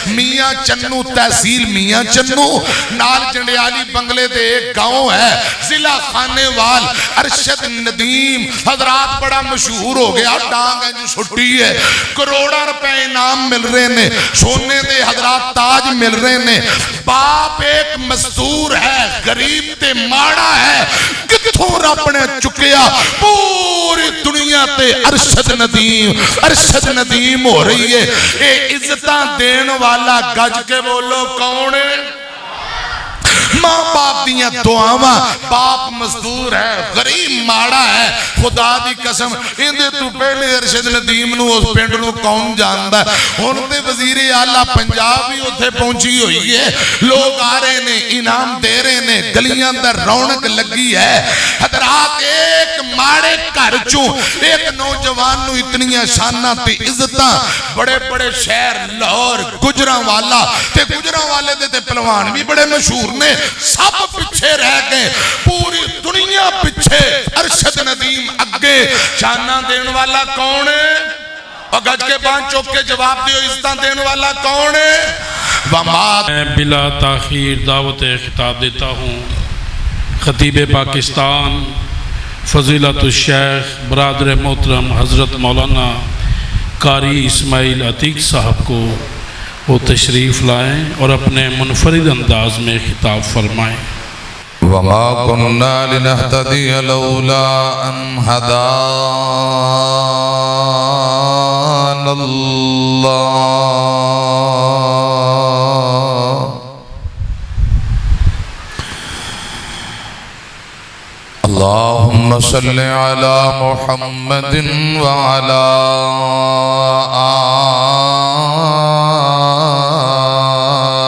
میاں چنو تحصیل میاں چنو نال جنڈیالی بنگلے دے ایک گاؤں ہے ضلع خانے وال ارشد ندیم حضرات بڑا مشہور ہو گیا ڈانگ ہے جو چھٹی ہے کروڑا روپے انعام مل رہے نے سونے دے حضرات تاج مل رہے نے باپ ایک مزدور ہے غریب تے ماڑا ہے کتھوں رب نے چکیا پوری دنیا تے ارشد ندیم ہو رہی ہے اے عزتاں دین والا گج کے بولو کون ہے ماں باپ دیاں دعاواں باپ مزدور ہے غریب ماڑا ہے خدا دی قسم اندے تو پہلے ارشد ندیم نو اس پینڈ نو کون جاندا ہے ہوندے وزیر اعلیٰ پنجاب ہی اتھے پہنچی ہوئی ہے لوگ آ رہے نے انعام دے رہے نے گلیاں در رونق لگی ہے حضرات ایک ماڑے گھر چوں ایک نوجوان نو اتنیاں شانہ تے عزتاں بڑے بڑے شہر لاہور گجراں والا تے گجراں والے دے تے پلوان بھی بڑے مشہور نے سب پچھے رہ گئے پوری دنیا پچھے ارشد ندیم اگے شانہ دین والا کون ہے اور گج کے بان چوک کے جواب دیو عزتاں دین والا کون ہے میں بلا تاخیر دعوت خطاب دیتا ہوں خطیب پاکستان فضیلت الشیخ برادر محترم حضرت مولانا قاری اسماعیل عتیق صاحب کو وہ تشریف لائیں اور اپنے منفرد انداز میں خطاب فرمائیں وَمَا كُنَّا لِنَهْتَدِيَ لَوْلَا أَنْ هَدَانَ اللَّهُ اللهم صل على محمد وعلى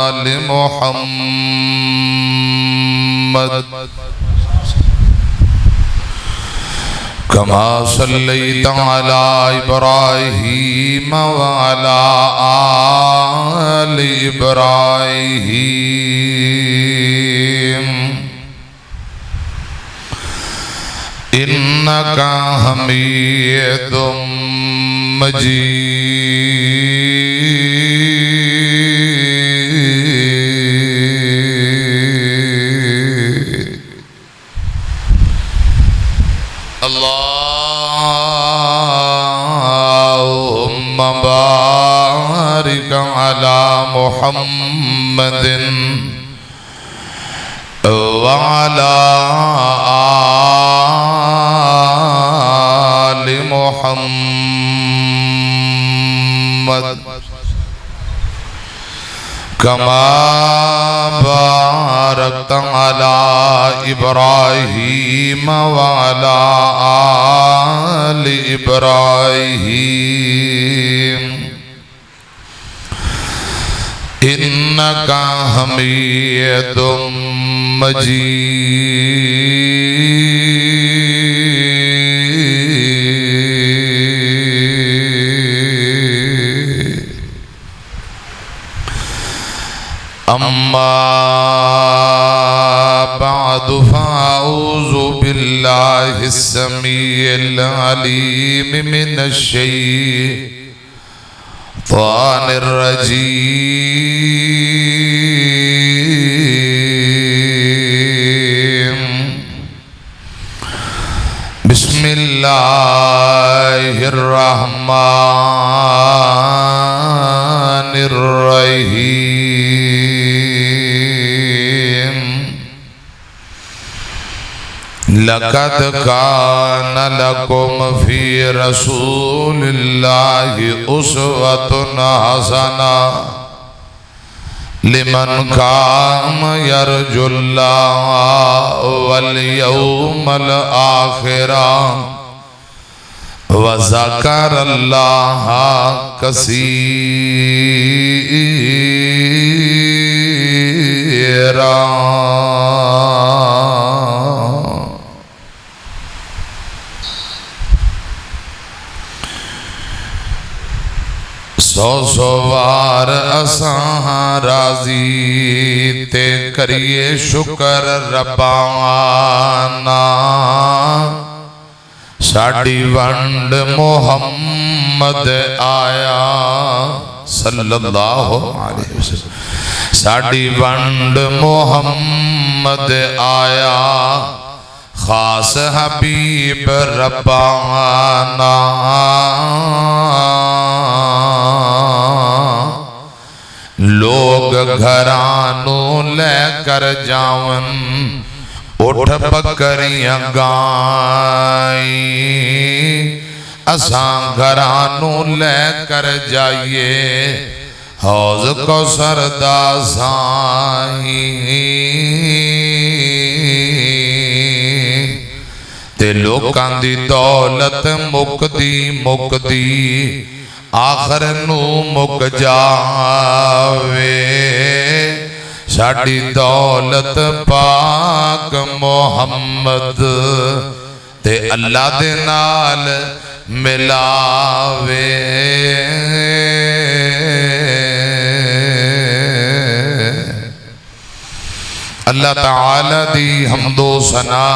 آل محمد كما صليت على إبراهيم وعلى آل إبراهيم إنك حميد مجيد اللهم بارك على محمد وعلى آل محمد كما باركت على إبراهيم وعلى آل إبراهيم إنك حميد مجيد أما بعد فأعوذ بالله السميع العليم من الشيطان الرجيم بسم الله الرحمن الرحيم لقد كان لكم في رسول الله أسوة حسنة لمن كان يرجو الله واليوم الآخر وذكر الله كثيرا سوار اساں راضی تے کریے شکر ربانا ساڑی ونڈ محمد آیا صلی اللہ علیہ وسلم ساڑی ونڈ محمد آیا خاص حبیب ربانا لوگ گھرانوں لے کر جاون اٹھ بکریاں گائیں اساں گھرانوں لے کر جائیے حوض کو سردا سائیں تے لوکاں دی دولت مکدی آخر نو مک جاوے ساڑی دولت پاک محمد تے اللہ دے نال ملاوے اللہ تعالی دی حمد و ثنا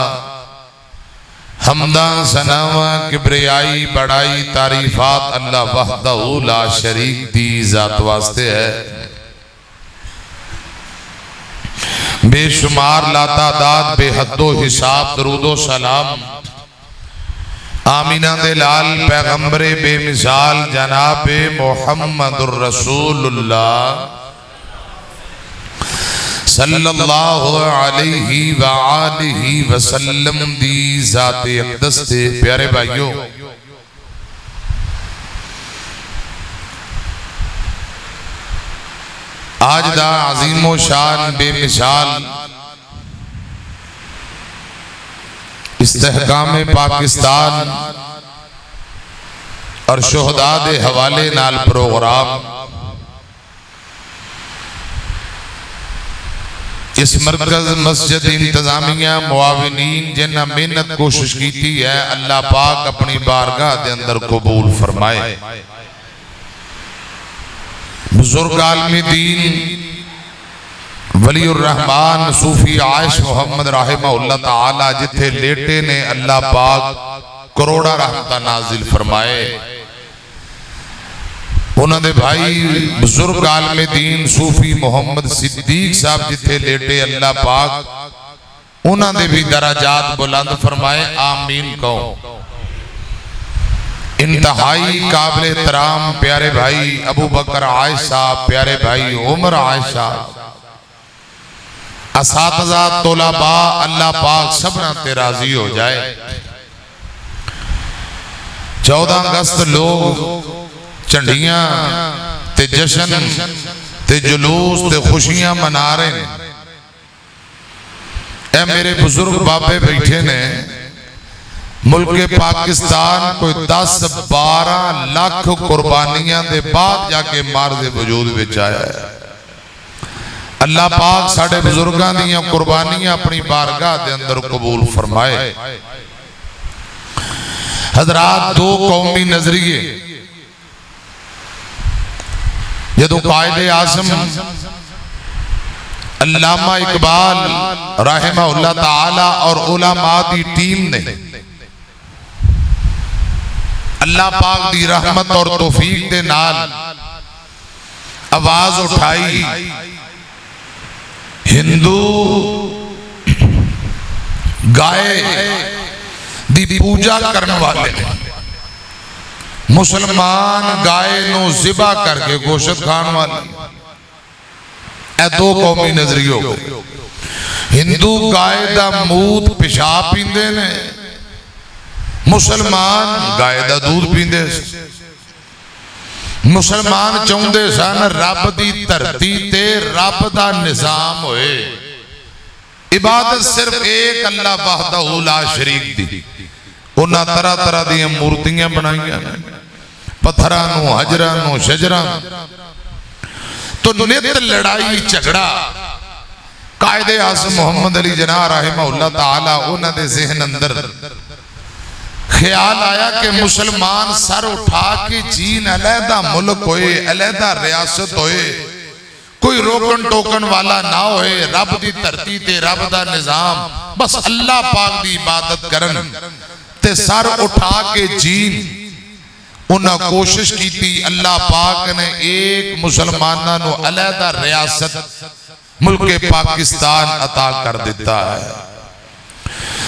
حمدان ثناواں کبریائی بڑائی تعریفات اللہ وحدہ لا شریک دی ذات واسطے ہے بے شمار لا تعداد بے حد و حساب درود و سلام آمینہ دے لال پیغمبر بے مثال جناب محمد الرسول اللہ صلی اللہ علیہ وآلہ وسلم دی ذات اقدس تے پیارے بھائیوں آج دا عظیم و شان بے مثال استحکام پاکستان اور شہداء دے حوالے نال پروگرام اس مرکز مسجد انتظامیہ معاونین جنہ محنت کوشش کیتی ہے اللہ پاک اپنی بارگاہ دے اندر قبول فرمائے بزرگ عالم دین ولی الرحمن صوفی عائش محمد رحمہ اللہ تعالی جتھے لیٹے نے اللہ پاک کروڑا رحمتہ نازل فرمائے انہوں نے بھائی بزرگ عالم دین صوفی محمد صدیق صاحب جتھے لیٹے اللہ پاک انہوں نے بھی درجات بلند فرمائے آمین کہو انتہائی قابل احترام پیارے بھائی ابو بکر عائش صاحب پیارے بھائی عمر عائش صاحب اساتذہ طلباء اللہ پاک سبنا تے راضی ہو جائے 14 اگست لوگ چنڈیاں تے جشن تے جلوس تے خوشیاں منا رہے ہیں اے میرے بزرگ بابے بیٹھے نے ملک پاکستان کوئی 10-12 لاکھ قربانیاں دے بعد جا کے مارز وجود وچ آیا ہے اللہ پاک ساڑھے بزرگاں دیاں قربانیاں اپنی بارگاہ دے اندر قبول فرمائے حضرات دو قومی نظریے جدو قائد اعظم علامہ اقبال رحمہ اللہ تعالی اور علماء دی ٹیم نے اللہ پاک دی رحمت اور توفیق دے نال آواز اٹھائی ہندو گائے دی پوجا کرنے والے مسلمان گائے نو ذبح کر کے گوشت کھان والے اے دو قومی نظریوں ہندو گائے دا موت پیشاب پیندے نے مسلمان گائے دا دودھ پیندے مسلمان چاہندے سن رب دی دھرتی تے رب دا نظام ہوئے عبادت صرف ایک اللہ وحدہ لا شریک دی انہاں طرح طرح دیاں مورتیاں بنائیاں پتھرانوں حجرانوں شجرانوں تو نت لڑائی جھگڑا قائد اعظم محمد علی جناح رحمہ اللہ تعالی انہاں دے ذہن اندر خیال آیا کہ مسلمان سر اٹھا کے جین علیحدہ ملک ہوئے علیحدہ ریاست ہوئے کوئی روکن ٹوکن والا نہ ہوئے رب دی دھرتی تے رب دا نظام بس اللہ پاک دی عبادت کرن تے سر اٹھا کے جین انہاں کوشش کی تھی، اللہ پاک نے ایک مسلمانہ نو علیحدہ ریاست ملک پاکستان عطا کر دیتا ہے۔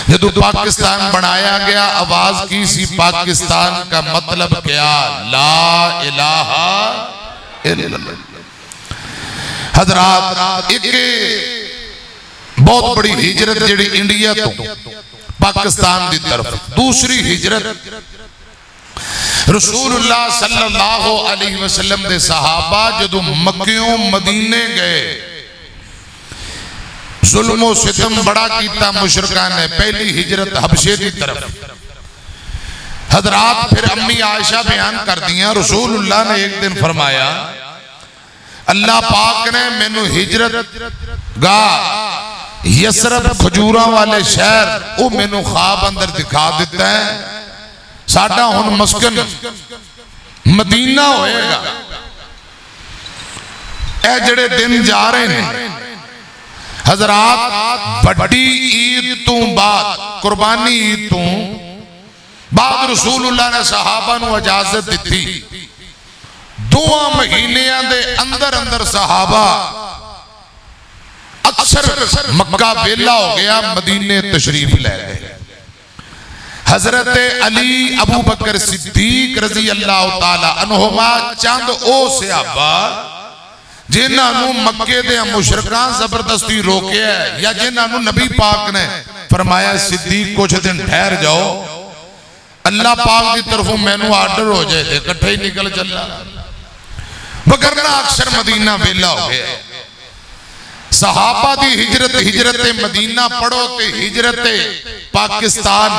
جدو پاکستان بنایا گیا آواز کی سی پاکستان کا مطلب کیا؟ لا الہ الا اللہ۔ حضرات ایک بہت بڑی ہجرت جڑی انڈیا تو پاکستان دی طرف، دوسری ہجرت رسول اللہ صلی اللہ علیہ وسلم دے صحابہ جدو مکیوں مدینے گئے، ظلم و ستم بڑا کیتا مشرکان نے، پہلی ہجرت حبشے دی طرف۔ حضرات پھر امی عائشہ بیان کر دیا، رسول اللہ نے ایک دن فرمایا اللہ پاک نے مینو ہجرت گاہ یسرب کھجوراں والے شہر او مینو خواب اندر دکھا دیتا ہے، ساڈا ہن مسکن مدینہ ہوئے گا۔ اے جڑے دن جا رہے ہیں حضرات، بڑی عید تو بعد، قربانی عید تو بعد رسول اللہ نے صحابہ نو اجازت دیتی، 2 مہینیاں دے اندر اندر صحابہ اکثر مکہ ویلا ہو گیا، مدینے تشریف لے گئے۔ حضرت علی ابو بکر صدیق رضی اللہ تعالی عنہما چند او صحابہ جنہاں نو مکے دے مشرکان زبردستی روکے ہے، یا جنہاں نو نبی پاک نے فرمایا صدیق کچھ دن ٹھہر جاؤ، اللہ پاک دی طرفوں میں نو آرڈر ہو جائے تھے، کٹھے ہی نکل چلا، وگرنہ اکثر مدینہ ویلا ہو گیا۔ صحابہ دی ہجرت مدینہ پڑھو تے ہجرت پاکستان،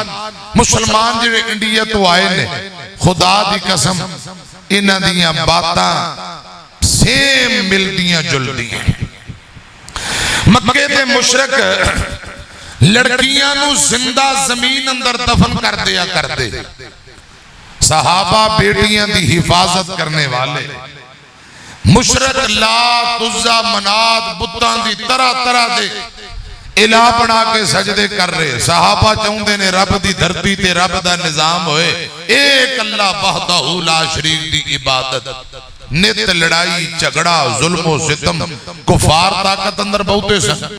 مسلمان جڑے انڈیا تو آئے نے، خدا دی قسم انہاں دیاں باتاں سیم ملدیاں جلدیاں۔ مکے دے مشرک لڑکیاں نو زندہ زمین اندر دفن کر دیا کرتے، صحابہ بیٹیاں دی حفاظت کرنے والے، مشرک لات عزا منات بتان دی طرح طرح دے الہ بنا کے سجدے کر رہے، صحابہ چاہندے نے رب دی دھرتی تے رب دا نظام ہوئے، ایک اللہ وحدہ لا شریک دی عبادت، نت لڑائی جھگڑا ظلم و ستم کفار طاقت اندر بہتے سن۔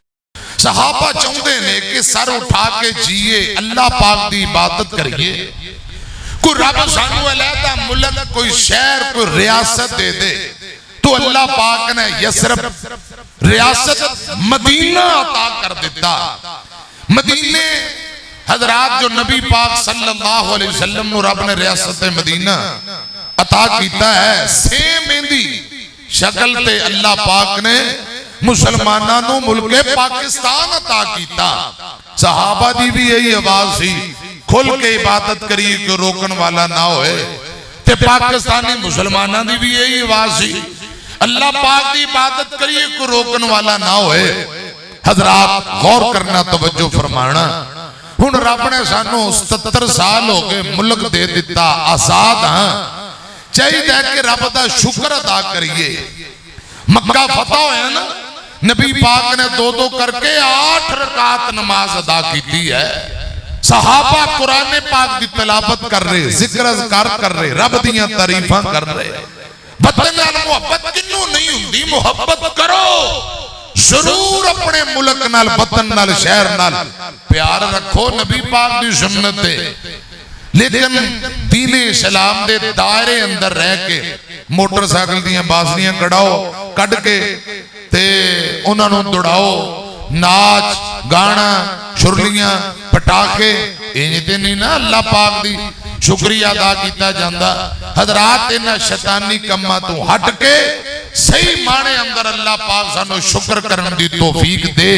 صحابہ چاہندے نے کہ سر اٹھا کے جیے، اللہ پاک دی عبادت کریے، کوئی رب سانو علیحدہ ملک، کوئی شہر، کوئی ریاست دے دے، تو اللہ پاک نے یسرب ریاست مدینہ عطا کر دیتا۔ مدینے حضرات جو نبی پاک صلی اللہ علیہ وسلم نو رب نے ریاست مدینہ عطا کیتا ہے، سیم اندی شکل تے اللہ پاک نے مسلمانہ نو ملک پاکستان عطا کیتا۔ صحابہ دی بھی یہی آواز سی، کھل کے عبادت کری کہ روکن والا نہ ہوئے، تے پاکستانی مسلمانہ دی بھی یہی آواز سی، اللہ پاک دی عبادت کریے کو روکن والا نہ ہوئے۔ حضرات غور کرنا، توجہ فرمانا، ہن رب نے سانو 77 سال ہو گئے ملک دے دیتا، آزاد ہاں، چاہیے کہ رب دا شکر ادا کریے۔ مکہ فتح ہویا نا، نبی پاک نے 2 کر کے 8 رکعت نماز ادا کی ہے، صحابہ قرآن پاک دی تلاوت کر رہے، ذکر اذکار کر رہے، رب دیاں تعریفاں کر رہے۔ وطن نال محبت کنوں نہیں ہوندی، محبت کرو ضرور، اپنے ملک نال، وطن نال، شہر نال پیار رکھو، نبی پاک دی سنت ہے، لیکن دین اسلام دے دائرے اندر رہ کے موٹر سائیکل دیاں بازنیاں کڑاؤ، کڑ کے تے انہاں نوں دوڑاؤ، ناچ گانا شرلیاں پٹاخے، انہیں تے نہیں نا اللہ پاک دی شکریہ ادا کیتا جاندہ۔ حضرات انہاں شیطانی کمہ تو ہٹ کے صحیح معنی اندر اللہ پاک سانو شکر کرن دی توفیق دے،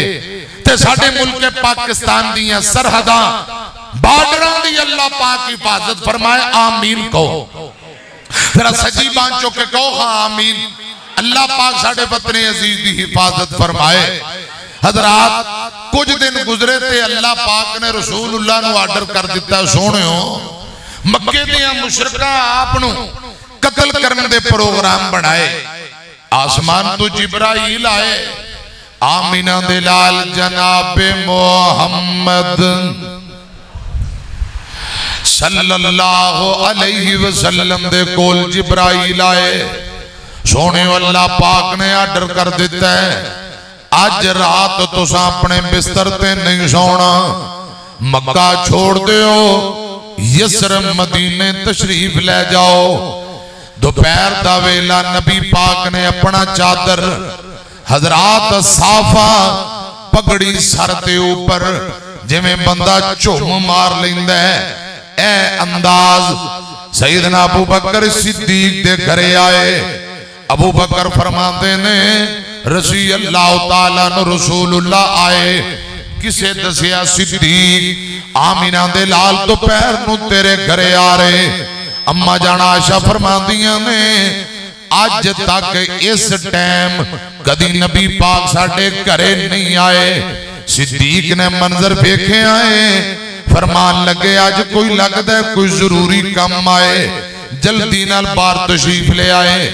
تے ساڑھے ملک پاکستان دیاں سرحداں بارڈراں دی اللہ پاک حفاظت فرمائے، آمین کہو، ذرا سجی بانچو کے کہو ہاں آمین۔ اللہ پاک ساڑھے وطن عزیز دی حفاظت فرمائے۔ حضرات کچھ دن گزرے تھے، اللہ پاک نے رسول اللہ نو آرڈر کر دیتا، سونے ہو مکے دیاں مشرکہ آپنو قتل کرنے دے پروگرام بڑھائے، آسمان تو جبرائیل آئے، آمینہ دلال جناب محمد صلی اللہ علیہ وسلم دے کول جبرائیل آئے سونے اللہ پاک نے آرڈر کر دیتا ہے آج رات تساں اپنے بستر تے نہیں سونا مکہ چھوڑ دیو یسرب مدینے تشریف لے جاؤ دوپہر دا ویلا نبی پاک نے اپنا چادر حضرات صافہ پگڑی سر دے اوپر جویں بندہ چوم مار لیندا ہے اے انداز سیدنا ابو بکر صدیق دے گھرے آئے ابو بکر فرماتے نے رضی اللہ تعالیٰ نو رسول اللہ آئے کسے دسیا صدیق آمینہ دے لال تو پیر نو تیرے گھرے آ رہے اما جانا عائشہ فرماندیاں نے آج تک اس ٹائم کدی نبی پاک ساڑھے گھرے نہیں آئے صدیق نے منظر دیکھے آئے فرمان لگے آج کوئی لگتا ہے کوئی ضروری کم آئے جلدی نال بار تشریف لے آئے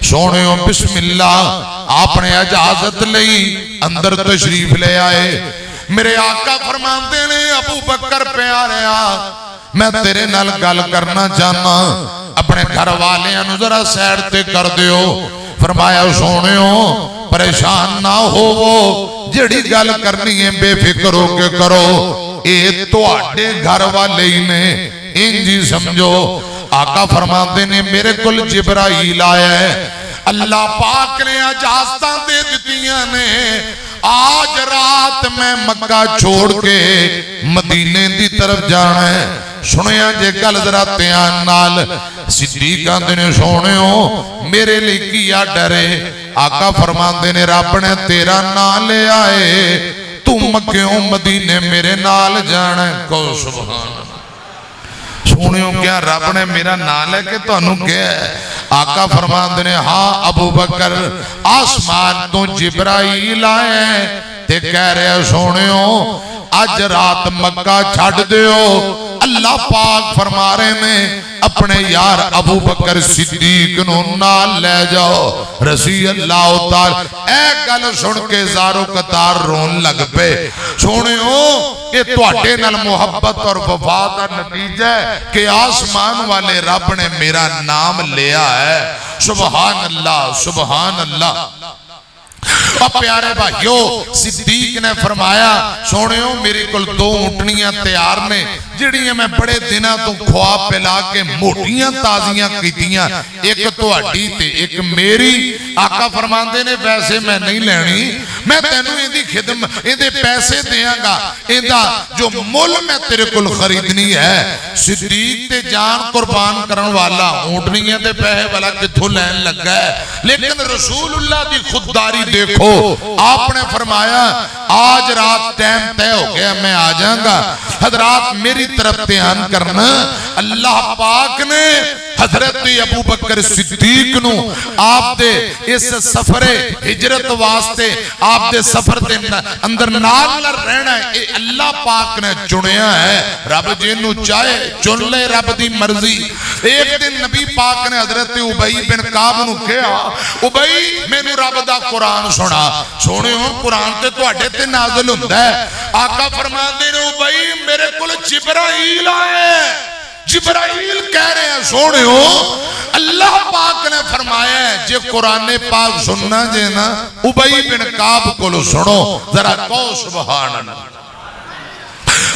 سونےوں بسم اللہ آپ نے اجازت لئی اندر تشریف لے آئے میرے آقا فرماتے نے ابو بکر پیارے میں تیرے نال گل کرنا چاہنا اپنے گھر والے ذرا سیر تے کر دیو فرمایا سونےوں پریشان نہ ہو وہ جڑی گل کرنی ہے بے فکر ہو کے کرو اے تو آٹے گھر والے ہی نے انجی سمجھو آقا فرماتے نے میرے کل جبرائیل آیا ہے اللہ پاک نے اجازتاں دے دیتیاں نے آج رات میں مکہ چھوڑ کے مدینے دی طرف جانا ہے سنیا جے گل ذرا تیان نال صدیقاں نے سونےوں میرے لئے کیا ڈرے آقا فرماندے نے رب نے تیرا نام لے آئے تو مکیوں مدینے میرے نال جانا ہے کو سبحان اللہ سونیوں کیا رب نے میرا نام لے کے تو انہوں کیا ہے آقا فرماندے نے ہاں ابو بکر آسمان تو جبرائیل آئے ہیں تے کہہ رہے سونیوں آج رات مکہ چھڑ دیو اللہ پاک فرما رہے میں اپنے یار ابو بکر صدیق نو نال لے جاؤ رضی اللہ تعالی اے گل سن کے زارو قطار رون لگ پے سونےوں کہ تواڈے نال محبت اور وفا دا نتیجہ ہے کہ آسمان والے رب نے میرا نام لیا ہے سبحان اللہ سبحان اللہ اب پیارے بھائیو صدیق نے فرمایا سونےوں میری کل دو اٹھنیاں تیار نے جڑیاں میں بڑے دنہ تو خواب پہلا کے موٹیاں تازیاں کیتیاں ایک تو اڈی تے ایک میری آقا فرماندے نے ویسے میں نہیں لینی میں تینوں ایدی خدم ایدے پیسے دیاں گا ایدہ جو مول میں تیرے کل خریدنی ہے صدیق تے جان قربان کرن والا اٹھنیاں تے پہے والا کتھو لین لگ گئے لیکن رسول اللہ دی خودداری دیکھو آپ نے فرمایا آج رات ٹائم تے ہو گیا میں آ جاؤں گا حضرات میری طرف دھیان کرنا اللہ پاک نے حضرت ابو بکر صدیق نو آپ دے اس سفر ہجرت واسطے آپ دے سفر دے اندر نال رہنا ہے اللہ پاک نے چنیا ہے رب جنو چاہے چن لے رب دی مرضی ایک دن نبی پاک نے حضرت ابئی بن کعب نو کہا ابئی میں نو رب دا قرآن سنا سونے ہوں قرآن تے تو اڈے تے نازل ہوندہ ہے آقا فرما دے نے ابئی میرے کل جبرائیل آئے جبرائیل کہہ رہے ہیں سونے ہو اللہ پاک نے فرمایا ہے جے قرآن پاک سننا جے نا ابئی بن کعب کو سنو ذرا کو سبحان اللہ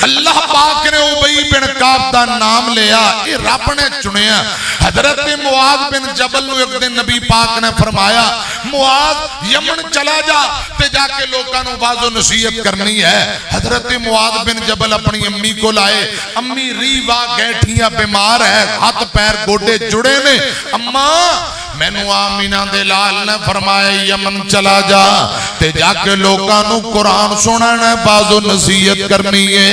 اللہ پاک نے ابئی بن کعب دا نام لیا یہ رب نے چنیا حضرت معاذ بن جبل نو ایک دن نبی پاک نے فرمایا معاذ یمن چلا جا تے جا کے لوگاں نو باز و نصیحت کرنی ہے حضرت معاذ بن جبل اپنی امی کو لائے امی ریوا گیٹھیاں بیمار ہے ہاتھ پیر گوڑے جڑے نے اما میں نو آمینہ دے لال نے فرمایا یمن چلا جا تے جا کے لوگاں نو قرآن سنانا باز و نصیحت کرنی ہے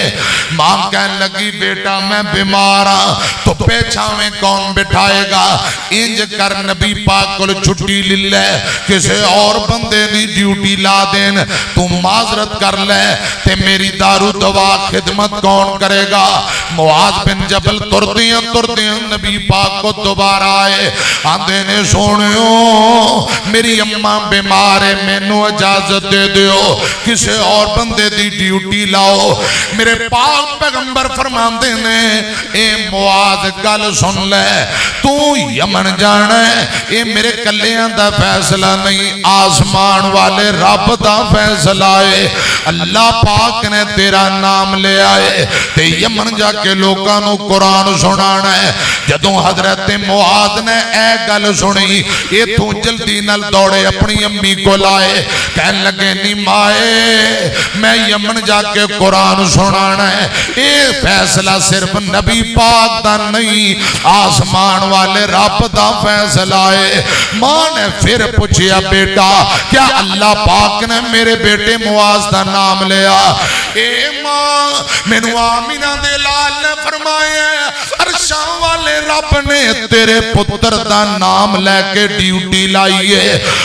ماں کہنے لگی بیٹا میں بیمارا تو پیچھا میں کون بٹھائے گا انج کر نبی پاک کو چھٹی لے کسے اور بندے دی ڈیوٹی لا دین تو معذرت کر لے تے میری دارو دوا خدمت کون کرے گا معاذ بن جبل تردیاں نبی پاک کو دوبارہ آئے آندے نے سونیو میری اماں بیمار ہے مینوں اجازت دے دیو کسے اور بندے دی ڈیوٹی لاؤ میرے پاک پیغمبر فرماندے نے اے معاذ گل سن لے تو یمن جانا ہے اے میرے کلیاں دا فیصلہ نہیں آسمان والے رب دا فیصلہ ہے اللہ پاک نے تیرا نام لے آئے تے یمن جا کے لوگاں نو قرآن سنانا ہے جدوں حضرت معاذ نے اے گل سنی یہ تو جلدی نل دوڑے اپنی امی کو لائے کہنے لگے نی مائے میں یمن جا کے قرآن سنانا ہے یہ فیصلہ صرف نبی پاک دا نہیں آسمان والے رب دا فیصلہ ہے ماں نے پھر پوچھیا بیٹا کیا اللہ پاک نے میرے بیٹے معاذ دا نام لیا اے ماں مینوں آمینہ دے لال نے فرمایا عرشاں والے رب نے تیرے پتر دا نام لے کے ڈیوٹی لائیے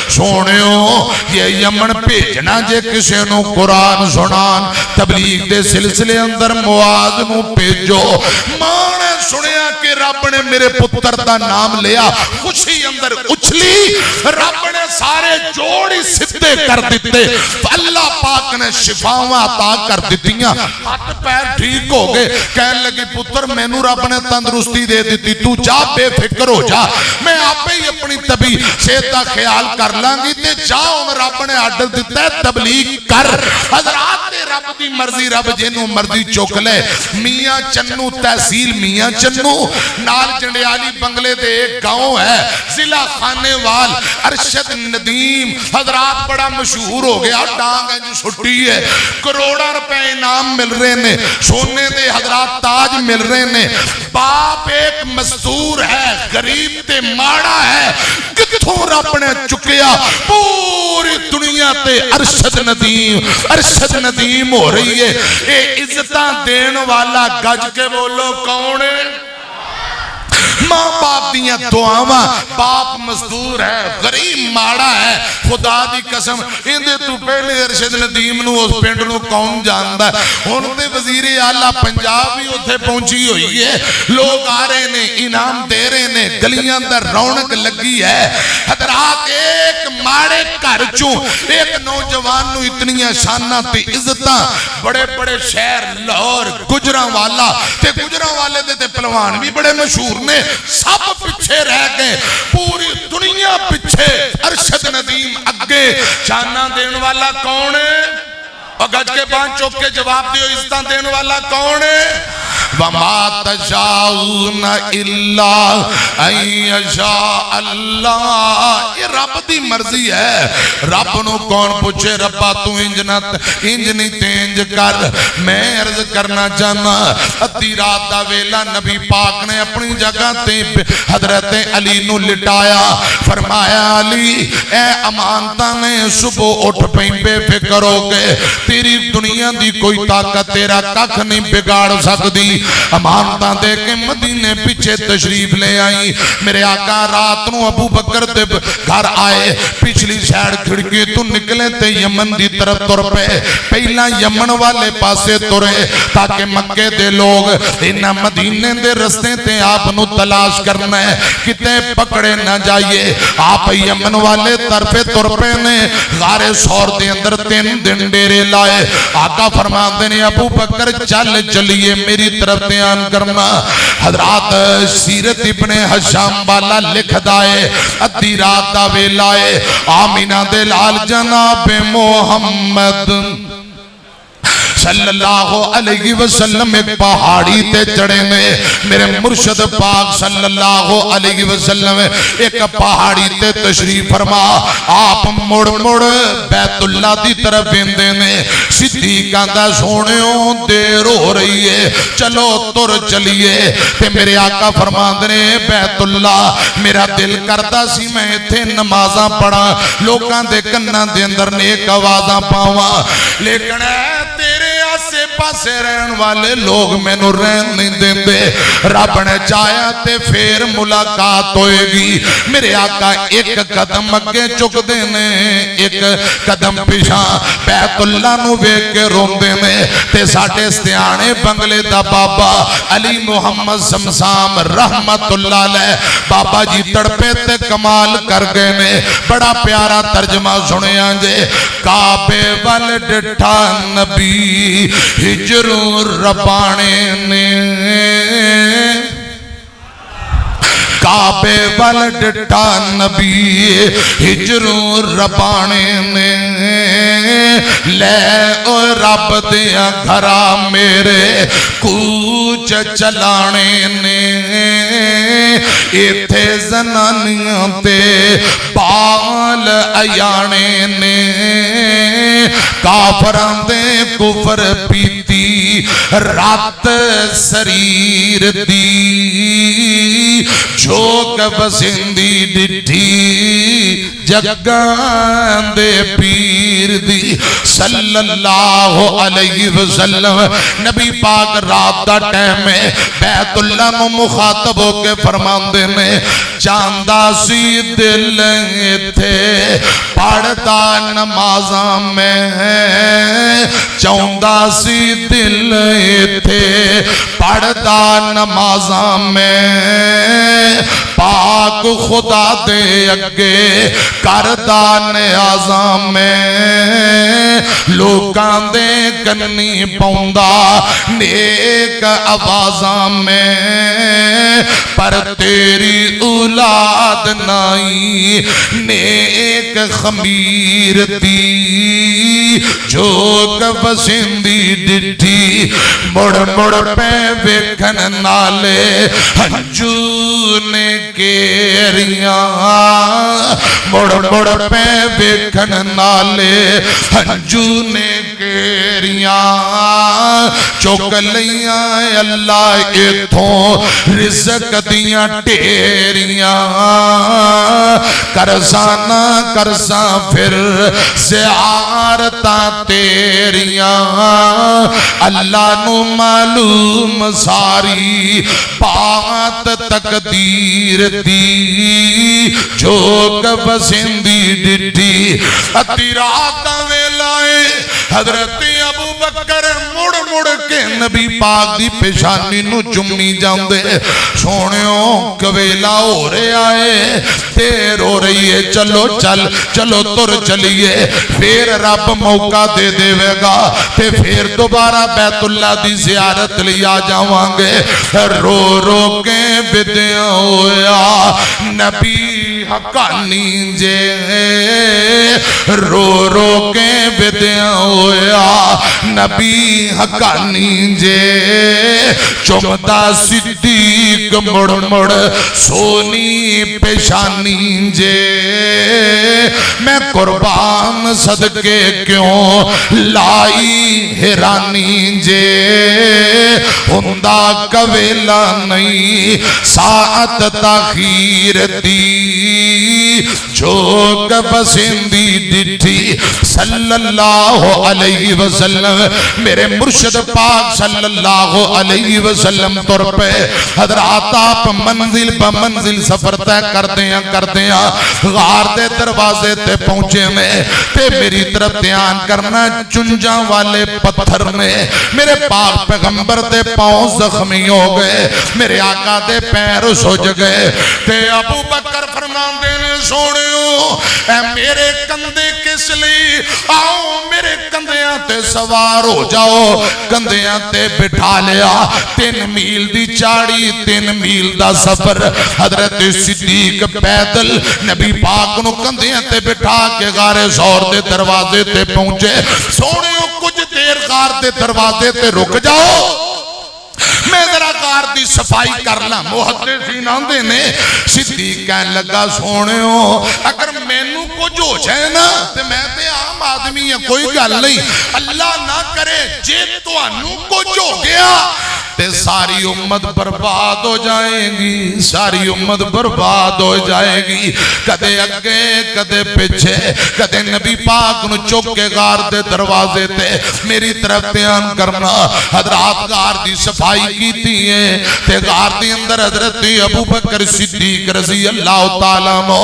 سونیو یہ یمن بھیجنا جے کسے نو قرآن سنان تبلیغ دے سلسلے اندر معاذ نو بھیجو ماں نے سنیا کہ رب نے میرے پتر دا نام لیا خوشی اندر اچھلی رب نے سارے جوڑی سدھے کر دیتے اللہ پاک نے شفاواں عطا کر دیتیاں ہاتھ پیر ٹھیک ہو گئے کہنے لگی پتر مینوں رب نے تندرستی دے دیتی تو جا بے فکر ہو جا میں آپ ہی اپنی طبی صحت کا خیال کر لانگی تے جاؤ رب نے آرڈر دیتا ہے تبلیغ کر حضرات رب دی مرضی رب جنوں مرضی چوک لے میاں چنو تحصیل میاں چنو نال جنڈیالی بنگلے دے ایک گاؤں ہے ضلع خانیوال ارشد ندیم حضرات بڑا مشہور ہو گیا ڈانگ ہے جو چھٹی ہے کروڑا روپے انعام مل رہے نے سونے دے حضرات تاج مل رہے نے باپ ایک مزدور ہے غریب تے ماڑا ہے کتھوں رب نے چکیا پوری دنیا تے ارشد ندیم ہو رہی ہے اے عزتاں دین والا گج کے بولو کون ہے ماں باپ دیاں دعاواں باپ مزدور ہے غریب ماڑا ہے خدا دی قسم اندے تو پہلے ارشد ندیم نو اس پنڈ نو کون جاندا ہے ہن تے وزیر اعلیٰ پنجاب بھی اوتھے پہنچی ہوئی ہے لوگ آ رہے نے انعام دے رہے نے گلیاں اندر رونق لگی ہے حضرات ایک ماڑے گھر چوں ایک نوجوان نو اتنیاں شاناں تے عزتاں بڑے بڑے شہر لاہور گجرانوالا تے گجرانوالے دے تے پہلوان بھی بڑے مشہور نے سب پچھے رہ گئے پوری دنیا پچھے ارشد ندیم اگے شانہ دین والا کون ہے اور گج کے بان چوک کے جواب دیو عزتاں دین والا کون ہے وَمَا تَشَاءُونَ إِلَّا أَن يَشَاءَ اللَّهُ یہ رب دی مرضی ہے رب نو کون پوچھے ربا تو انج نہیں تینج کر میں عرض کرنا چاہنا ادھی رات دا ویلا نبی پاک نے اپنی جگہ تے حضرت علی نو لٹایا فرمایا علی اے امانتاں نے صبح اٹھ پہیں بے فکر ہو گئے تیری دنیا دی کوئی طاقت تیرا ککھ نہیں بگاڑ سکتی امانتاں دے کے مدینے پیچھے تشریف لے آئی میرے آقا رات نو ابو بکر دے گھر آئے پچھلی سائیڈ کھڑکی تو نکلے تے یمن دی طرف تر پہ پہلا یمن والے پاسے ترے تاکہ مکے دے لوگ انہاں مدینے دے رستے تے آپ نو تلاش کرنا ہے کتے پکڑے نہ جائیے آپ یمن والے طرف تر پہ نے غار سور دے اندر 3 دن ڈیرے لائے آقا فرماندے نے ابو بکر چلیے میری طرف بیان کرنا حضرات سیرت ابن حشام والا لکھ دائے ادھی رات دا ویلائے آمینہ دے لال جناب محمد صلی اللہ علیہ وسلم ایک پہاڑی تے چڑھیں گے میرے مرشد پاک صلی اللہ علیہ وسلم ایک پہاڑی تے تشریف فرما آپ مڑ بیت اللہ دی طرف بندے نے صدیقاں دا سونیوں دیر ہو رہی ہے چلو تر چلیے تے میرے آقا فرماندے نے بیت اللہ میرا دل کرتا سی میں تھے نمازاں پڑھا لوکاں دے کناں دے اندر نیک آوازاں پاواں لیکن تیرے سے پاسے رہن والے لوگ میں نو رہن نہیں دیں دے رب نے چاہیا تے پھر ملاقات ہوئے گی میرے آقا ایک قدم اگے چک دینے ایک قدم پیشاں بیت اللہ نو ویک کے روم دینے تے ساڑھے استیانے بنگلے دا بابا علی محمد سمسام رحمت اللہ علیہ بابا جی تڑپے تے کمال کر گئے نے بڑا پیارا ترجمہ سنے آنجے کعبے وال ڈٹھا نبی ہجروں ربانے نے کعبے وال ڈٹھا نبی ہجروں ربانے نے لے او رب دیا گھرا میرے کوچ چلانے نے ایتھے زنانیاں تے بال ایانے نے کافران دے کفر پیتی رات سریر دی جھوک بسندی ڈٹھی جگان دے پیر دی صلی اللہ علیہ وسلم نبی پاک رات دا ٹیم میں بیت اللہ نو مخاطب ہو کے فرمان دے میں چاندہ سی دل تھے پڑھتا نمازاں میں چاندہ سی دل تھے پڑھتا نمازاں میں پاک خدا دے اگے کردہ نیازاں میں لوکاں دے کنی پوندہ نیک آوازاں میں پر تیری اولاد نائی نیک خمیر دی جو بسندی ڈٹھی مڑ مڑ پہ ویکھن نالے ہنجونے کیریاں مڑ مڑ پہ ویکھن نالے ہنجونے کیریاں چوک لیاں اللہ ایتھوں رزق دیاں ٹیریاں کرسانا کرساں پھر زیارتاں تیریاں اللہ نو معلوم ساری بات تقدیر دی جو بسندی ڈٹھی اتی رات ویلائے حضرت ابو بکر مڑ مڑ کے نبی پاک دی پیشانی نو چمنی جاندے سونیوں کویلا ہو رہے آئے دیر ہو رہی ہے چلو چل چلو تر چلیے پھر رب موقع دے دے گا تے پھر دوبارہ بیت اللہ دی زیارت لیا جاؤں گے رو رو کے بدیاں ہویا نبی حقانی جے رو رو کے بدیاں ہویا نبی حقانی جے چمتا صدیق مڑ مڑ سونی پیشانی جے میں قربان صدقے کیوں لائی حیرانی جے ہندہ کویلا نہیں ساعت تاخیر دی جو بسندی ڈٹھی صلی اللہ علیہ وسلم میرے مرشد پاک صلی اللہ علیہ وسلم طور پہ حضرات آپ منزل بمنزل سفر طے کرتے ہیں غار دے دروازے تے پہنچے میں تے میری طرف دھیان کرنا چنجاں والے پتھر میں میرے پاک پیغمبر دے پاؤں زخمی ہو گئے میرے آقا دے پیر سوج گئے تے ابو بکر فرمان دینے سوڑیو اے میرے کندے کس لی آؤ میرے کندیاں تے سوار ہو جاؤ کندیاں تے بٹھا لیا 3 میل دی چاڑی 3 میل دا سفر حضرت صدیق پیدل نبی پاک نو کندیاں تے بٹھا کے غار زور دے دروازے تے پہنچے سوڑیو کچھ دیر غار دے دروازے تے رک جاؤ میں ذرا غار دی صفائی کرنا محدثین آندے نے صدیق کہنے لگا سونیو اگر مینو کچھ ہو جائے نا تو میں تے عام آدمی ہے کوئی گل نہیں اللہ نہ کرے جے تو انو کچھ ہو گیا تے ساری امت برباد ہو جائے گی، ساری امت برباد ہو جائے گی۔ کدے اگے کدے پیچھے، کدے نبی پاک نو چوک کے غار دے دروازے تے میری طرف دھیان کرنا۔ حضرات غار دی صفائی کیتی ہے تے غار دی اندر حضرت ابو بکر صدیق رضی اللہ تعالیٰ عنہ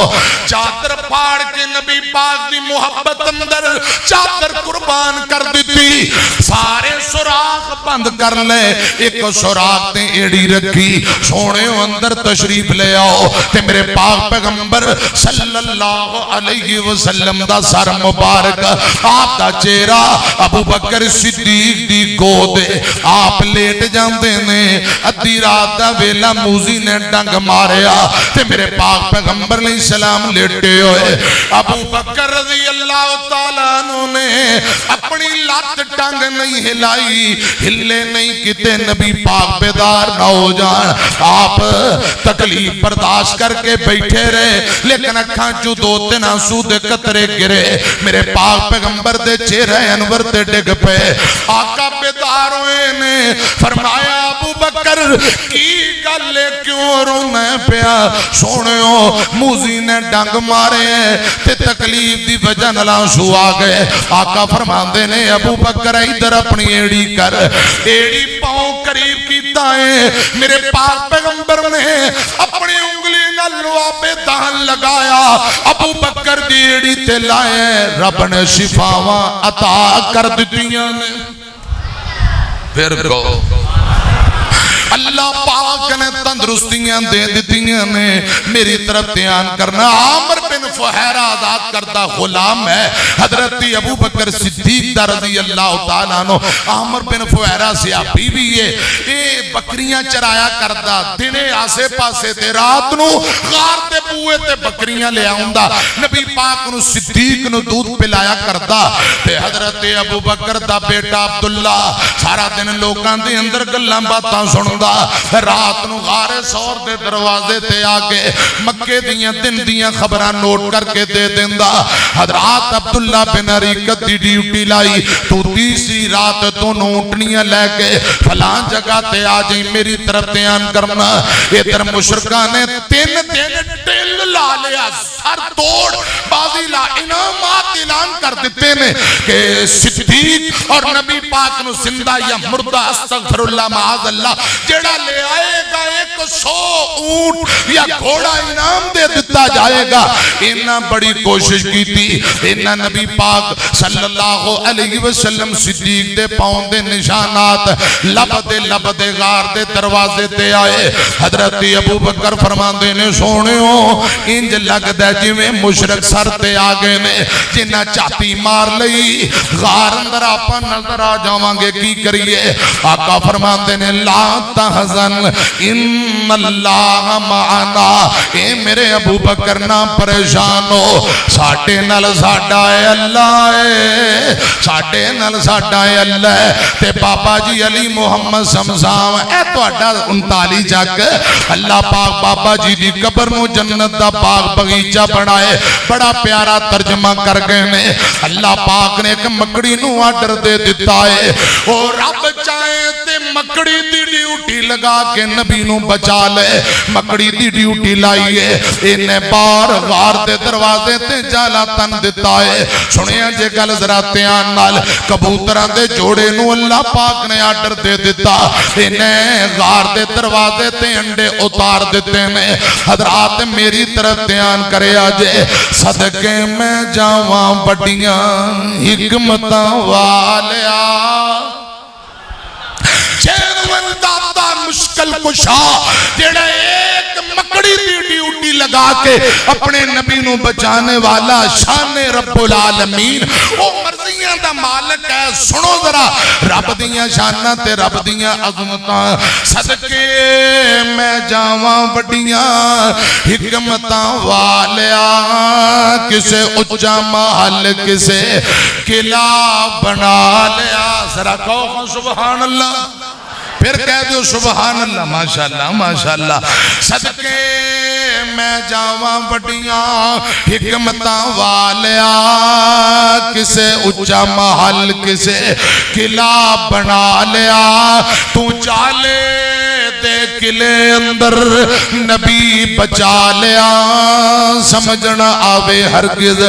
چادر پھاڑ کے نبی پاک دی محبت اندر چادر قربان کر دیتی، سارے سوراخ بند کر لے، ایک سوراخ تے ایڑی رکھی، سونے اندر تشریف لے آؤ تے میرے پاک پیغمبر صلی اللہ علیہ وسلم دا سر مبارک، آپ دا چہرہ ابو بکر صدیق دی گود، آپ لیٹ جاندے نے، ادھی رات دا ویلا موزی نے ڈنگ ماریا تے میرے پاک پیغمبر علیہ السلام لیٹے ہوئے، ابو بکر رضی اللہ تعالیٰ عنہ نے اپنی لات ٹنگ نہیں ہلائی، ہلے نہیں کتے نبی پاک بیدار نہ ہو جان، آپ تکلیف برداشت کر کے بیٹھے رہے، لیکن اکھاں جو دو تین آنسو دے قطرے گرے، میرے پاک پیغمبر دے چہرے انور تے ڈگ پہ، آقا بیدار ہوئے نے فرمایا ابو بکر کی گلے کیوں رونے پیا؟ سونیو موزی نے ڈنگ مارے تے تکلیف دی وجہ نلانسو آگئے، آقا فرماندے نے ابو بکر ادھر اپنی ایڑی کر، ایڑی پاؤں قریب کیتا ہے، میرے پاک پیغمبر نے اپنی انگلی نلو آبے دہن لگایا، ابو بکر دی ایڑی تے لائے، رب نے شفاواں عطا کر دیتیاں نے، پھر کو اللہ پاک نے تندرستیاں دے دیتیاں نے، میری طرف دھیان کرنا۔ عامر بن فہیرہ آزاد کردہ غلام ہے حضرت ابو بکر صدیق رضی اللہ تعالیٰ عنہ، عامر بن فہیرہ سے آپ بھی ہے، اے بکریاں چرایا کردہ، دنے آسے پاسے تے رات نو غار تے بوئے تے بکریاں لے آؤندہ، نبی پاک نو صدیق نو دودھ پلایا کردہ، تے حضرت ابو بکر دا بیٹا عبداللہ سارا دن لوگاں دے اندر گلاں باتاں سنوں رات نو غار سور دے دروازے تے آگے مکے دیاں دن دیاں خبران نوٹ کر کے دے دیندہ، حضرات عبداللہ بن عریقت دی ڈیوٹی لائی، تو تیسری رات تو نوٹنیاں لے کے فلان جگہ تے آجیں میری طرف دھیان کرنا، ادھر مشرکہ نے تین ٹل لا لیا، سر توڑ بازی لا، انعامات اعلان کر دیتے نے کہ صدیق اور نبی پاک نو زندہ یا مردہ استغفر اللہ معاذ اللہ جڑا لے آئے گا 100 اونٹ یا گھوڑا انعام دے دیتا جائے گا۔ انہاں بڑی کوشش کی تھی، انہاں نبی پاک صلی اللہ علیہ وسلم صدیق دے پاؤں دے نشانات لب دے غار دے دروازے تے آئے، حضرت ابو بکر فرماندے نے سونیو انج لگ دے جی میں مشرک سر تے آگے نے، جنہ چاہتی مار لئی غار اندر آپا نظر آ جاواں گے کی کریے؟ آقا فرماندے نے لا تحزن ان اللہ معنا، اے میرے ابو بکر نہ پریشان ہو، ساٹے نل ساڑا ہے اللہ ہے، ساٹے نل ساڑا ہے اللہ ہے، تے بابا جی علی محمد سمسام اے تو اڈا 39 جاک اللہ پاک بابا جی دی قبر نو جنت دا پاک بغیچہ بڑھائے، بڑا پیارا ترجمہ کر گئے نے، اللہ پاک نے ایک مکڑی نو آڈر دے دیتا ہے، اور رب چاہے تے مکڑی دی ڈیوٹی لگا کے نبی نو بچا لے، مکڑی دی ڈیوٹی لائیے، انہیں بار غار دے دروازے تے جالا تن دیتا ہے، سنیا جے گل ذرا تیان نال، کبوتران دے جوڑے نو اللہ پاک نے آڈر دے دیتا، انہیں غار دے دروازے تے انڈے اتار دیتے ہیں۔ حضرات میری طرف تیان کرے آجے، صدقے میں جاواں بڑیاں حکمتاں والیا، چیرون داتا مشکل کشا، جڑا ایک مکڑی دی ڈیوٹی لگا کے اپنے نبی نو بچانے والا شان رب العالمین، وہ مرضیاں دا مالک ہے۔ سنو ذرا رب دیاں شانہ تے رب دیاں عظمتاں، صدقے میں جاواں بڑیاں حکمتاں والیا، کسے اچھا محل کسے قلعہ بنا لیا، ذرا کہو سبحان اللہ، پھر کہہ دو سبحان اللہ ماشاءاللہ ماشاءاللہ صدقے میں جاواں بڑیاں حکمتاں والیا کسے اچا محل کسے قلعہ بنا لیا تو چالے دے قلعے اندر نبی بچا لیا سمجھنا آوے ہرگز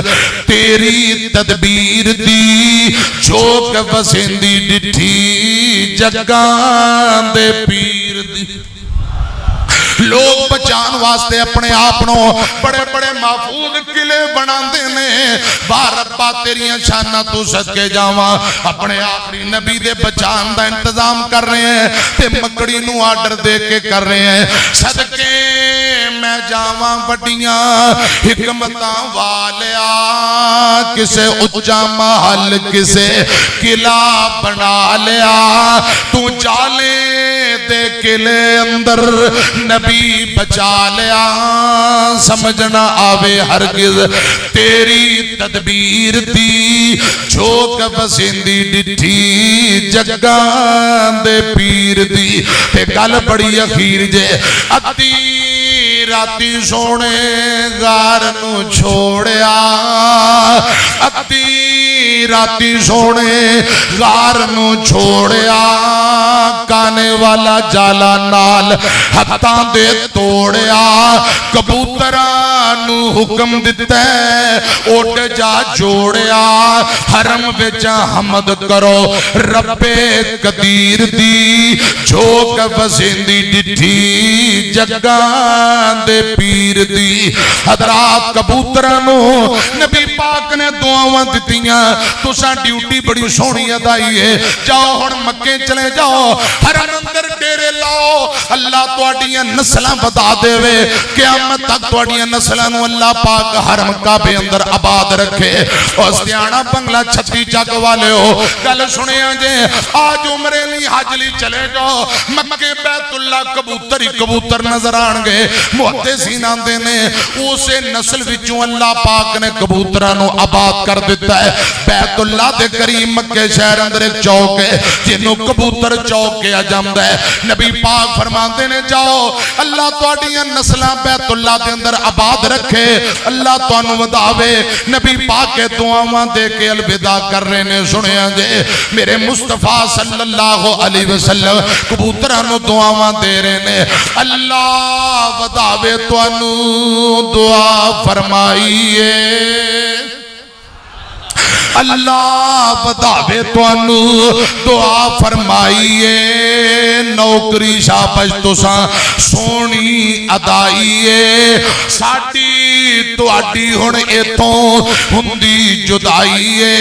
تیری تدبیر دی چوک وسیندی ڈٹھی جگان دے پیر دی لوگ بچان واسطے اپنے آپنوں بڑے بڑے محفوظ قلعے بنا دینے باہر ربا تیریاں شانہ تو صدقے جاواں اپنے آخری نبی دے بچان دا انتظام کر رہے ہیں تے مکڑی نو آرڈر دے کے کر رہے ہیں صدقے میں جاواں بڑیاں حکمتاں والیا کسے اچا محل کسے قلعہ بنا لیا تو چالے دے قلعے اندر نبی بچا لیا سمجھنا آوے ہرگز تیری تدبیر دی چوک وسیندی ڈٹھی جگان دے پیر دی تے گل بڑی اخیر جے ادھی راتی سونے غار نو چھوڑیا ادھی راتی سونے غار نو چھوڑیا کانے والا جالا نال ہتھاں دے توڑیا کبوترانو حکم دیتا ہے اوٹ جا جوڑیا حرم وچا حمد کرو رب قدیر دی چوک وسیندی ڈٹھی جگان دے پیر دی حضرات کبوترانو نبی پاک نے دعاواں دتیاں تساں ڈیوٹی بڑی سونی ادائی ہے جاؤ ہن مکے چلے جاؤ حرم اندر ڈیرے لاؤ اللہ تواڈیاں نسلاں بتا دے وے قیامت تک تواڈیاں نسلاں نو اللہ پاک حرم کعبے اندر آباد رکھے او سیاڑا بنگلہ چھتی چک والے ہو گل سنیا جے آج عمرے لی حج لی چلے جاؤ مکے بیت اللہ کبوتر ہی کبوتر نظر آن گے محدثین آندے نے اسے نسل وچوں اللہ پاک نے کبوترانو آباد کر دیتا ہے بیت اللہ دے کریم مکے شہر اندر ایک چوک ہے جنوں کبوتر چوک کیا جامدا ہے نبی پاک فرماندے نے جاؤ اللہ تواڈیاں نسلاں بیت اللہ دے اندر آباد رکھے اللہ تانوں وداوے نبی پاک کے دعاواں دے کے الوداع کر رہے نے سنیا جے میرے مصطفیٰ صلی اللہ علیہ وسلم کبوتراں نو دعاواں دے رہے نے اللہ وداوے تانوں دعا فرمائیے اللہ وداوے تانوں دعا فرمائیے نوکری شابش تساں سونی ادائیے ساڈی تواڈی ہن ایتھوں ہوندی جدائیے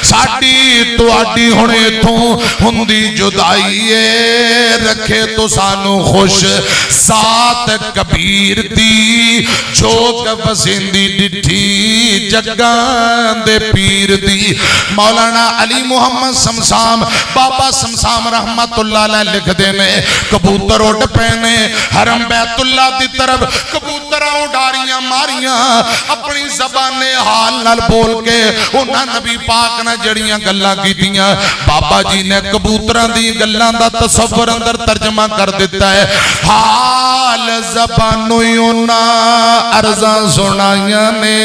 ساڈی تواڈی ہن ایتھوں ہوندی جدائیے رکھے تو سانو خوش ذات کبیر دی چوک وسیندی ڈٹھی جگان دے پیر دی مولانا علی محمد سمسام بابا سمسام رحمت اللہ علیہ لکھ دے میں کبوتر اڑ پہنے حرم بیت اللہ دی طرف کبوترہ اڑاریاں ماریاں اپنی زبان حال نال بول کے انہاں نبی پاک نے جڑیاں گلاں کیتیاں بابا جی نے کبوتراں دی گلاں دا تصور اندر ترجمہ کر دیتا ہے حال زبانوں انہاں عرضاں سنائیاں نے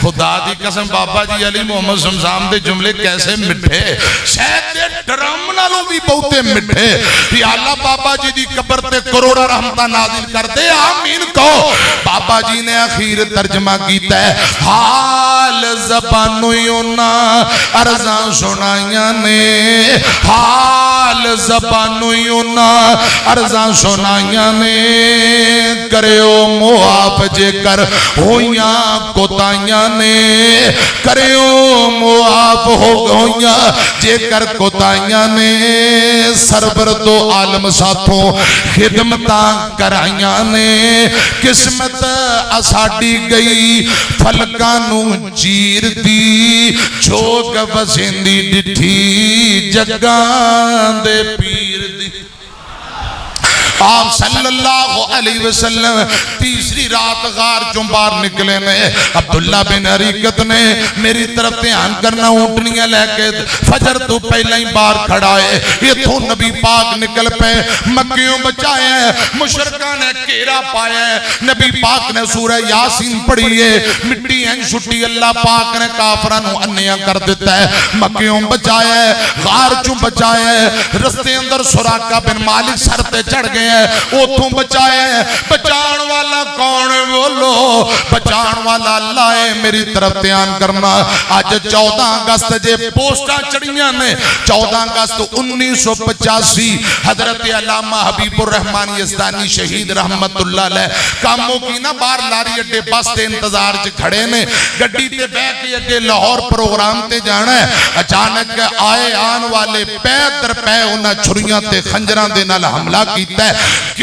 خدا دی قسم بابا جی علی محمد سمسام دے جملے کیسے مٹھے شاید دے ڈرم نالوں بھی بہتے مٹھے یا اللہ بابا جی دی قبر تے کروڑا رحمتہ نازل کر دے آمین کہو بابا جی نے اخیر ترجمہ کیتا ہے حال زبانوں انہاں عرضاں سنائیاں نے حال زبانوں انہاں عرضاں سنائیاں نے کریو معاف جے کر ہویاں کوتاہیاں نے کریو معاف ہو گویاں جے کر کوتاہیاں نے سربر دو عالم ساتھوں خدمتاں کرائیاں نے قسمت اساڈی گئی فلکانوں چیر دی چوک وسیندی ڈٹھی جگان دے پیر دی آپ صلی اللہ علیہ وسلم تیسری رات غار چوں باہر نکلے نے عبداللہ بن حریقت نے میری طرف دھیان کرنا اونٹنیاں لے کے فجر تو پہلے ہی باہر کھڑا ہے یہ تو نبی پاک نکل پہ مکیوں بچائے ہیں مشرکہ نے گھیرا پایا ہے نبی پاک نے سورہ یاسین پڑھی ہے مٹی ہیں چھٹی اللہ پاک نے کافرانو انیاں کر دیتا ہے مکیوں بچایا ہے غار چوں بچایا ہے رستے اندر سراقہ بن مالک سر تے چڑھ گئے ہیں اوتھوں بچایا ہے بچان والا کون ہے بولو بچان والا اللہ ہے میری طرف دھیان کرنا آج 14 اگست جے پوسٹا چڑھیاں نے 14 اگست 1985 حضرت علامہ حبیب الرحمن یزدانی شہید رحمت اللہ علیہ کاموں کی نا بار لاری اڈے بس تے انتظار چ کھڑے نے گڈی تے بہ کے اگے لاہور پروگرام تے جانا ہے اچانک آئے آن والے پے در پے انہاں چھریاں تے خنجراں دے نال حملہ کیتا ہے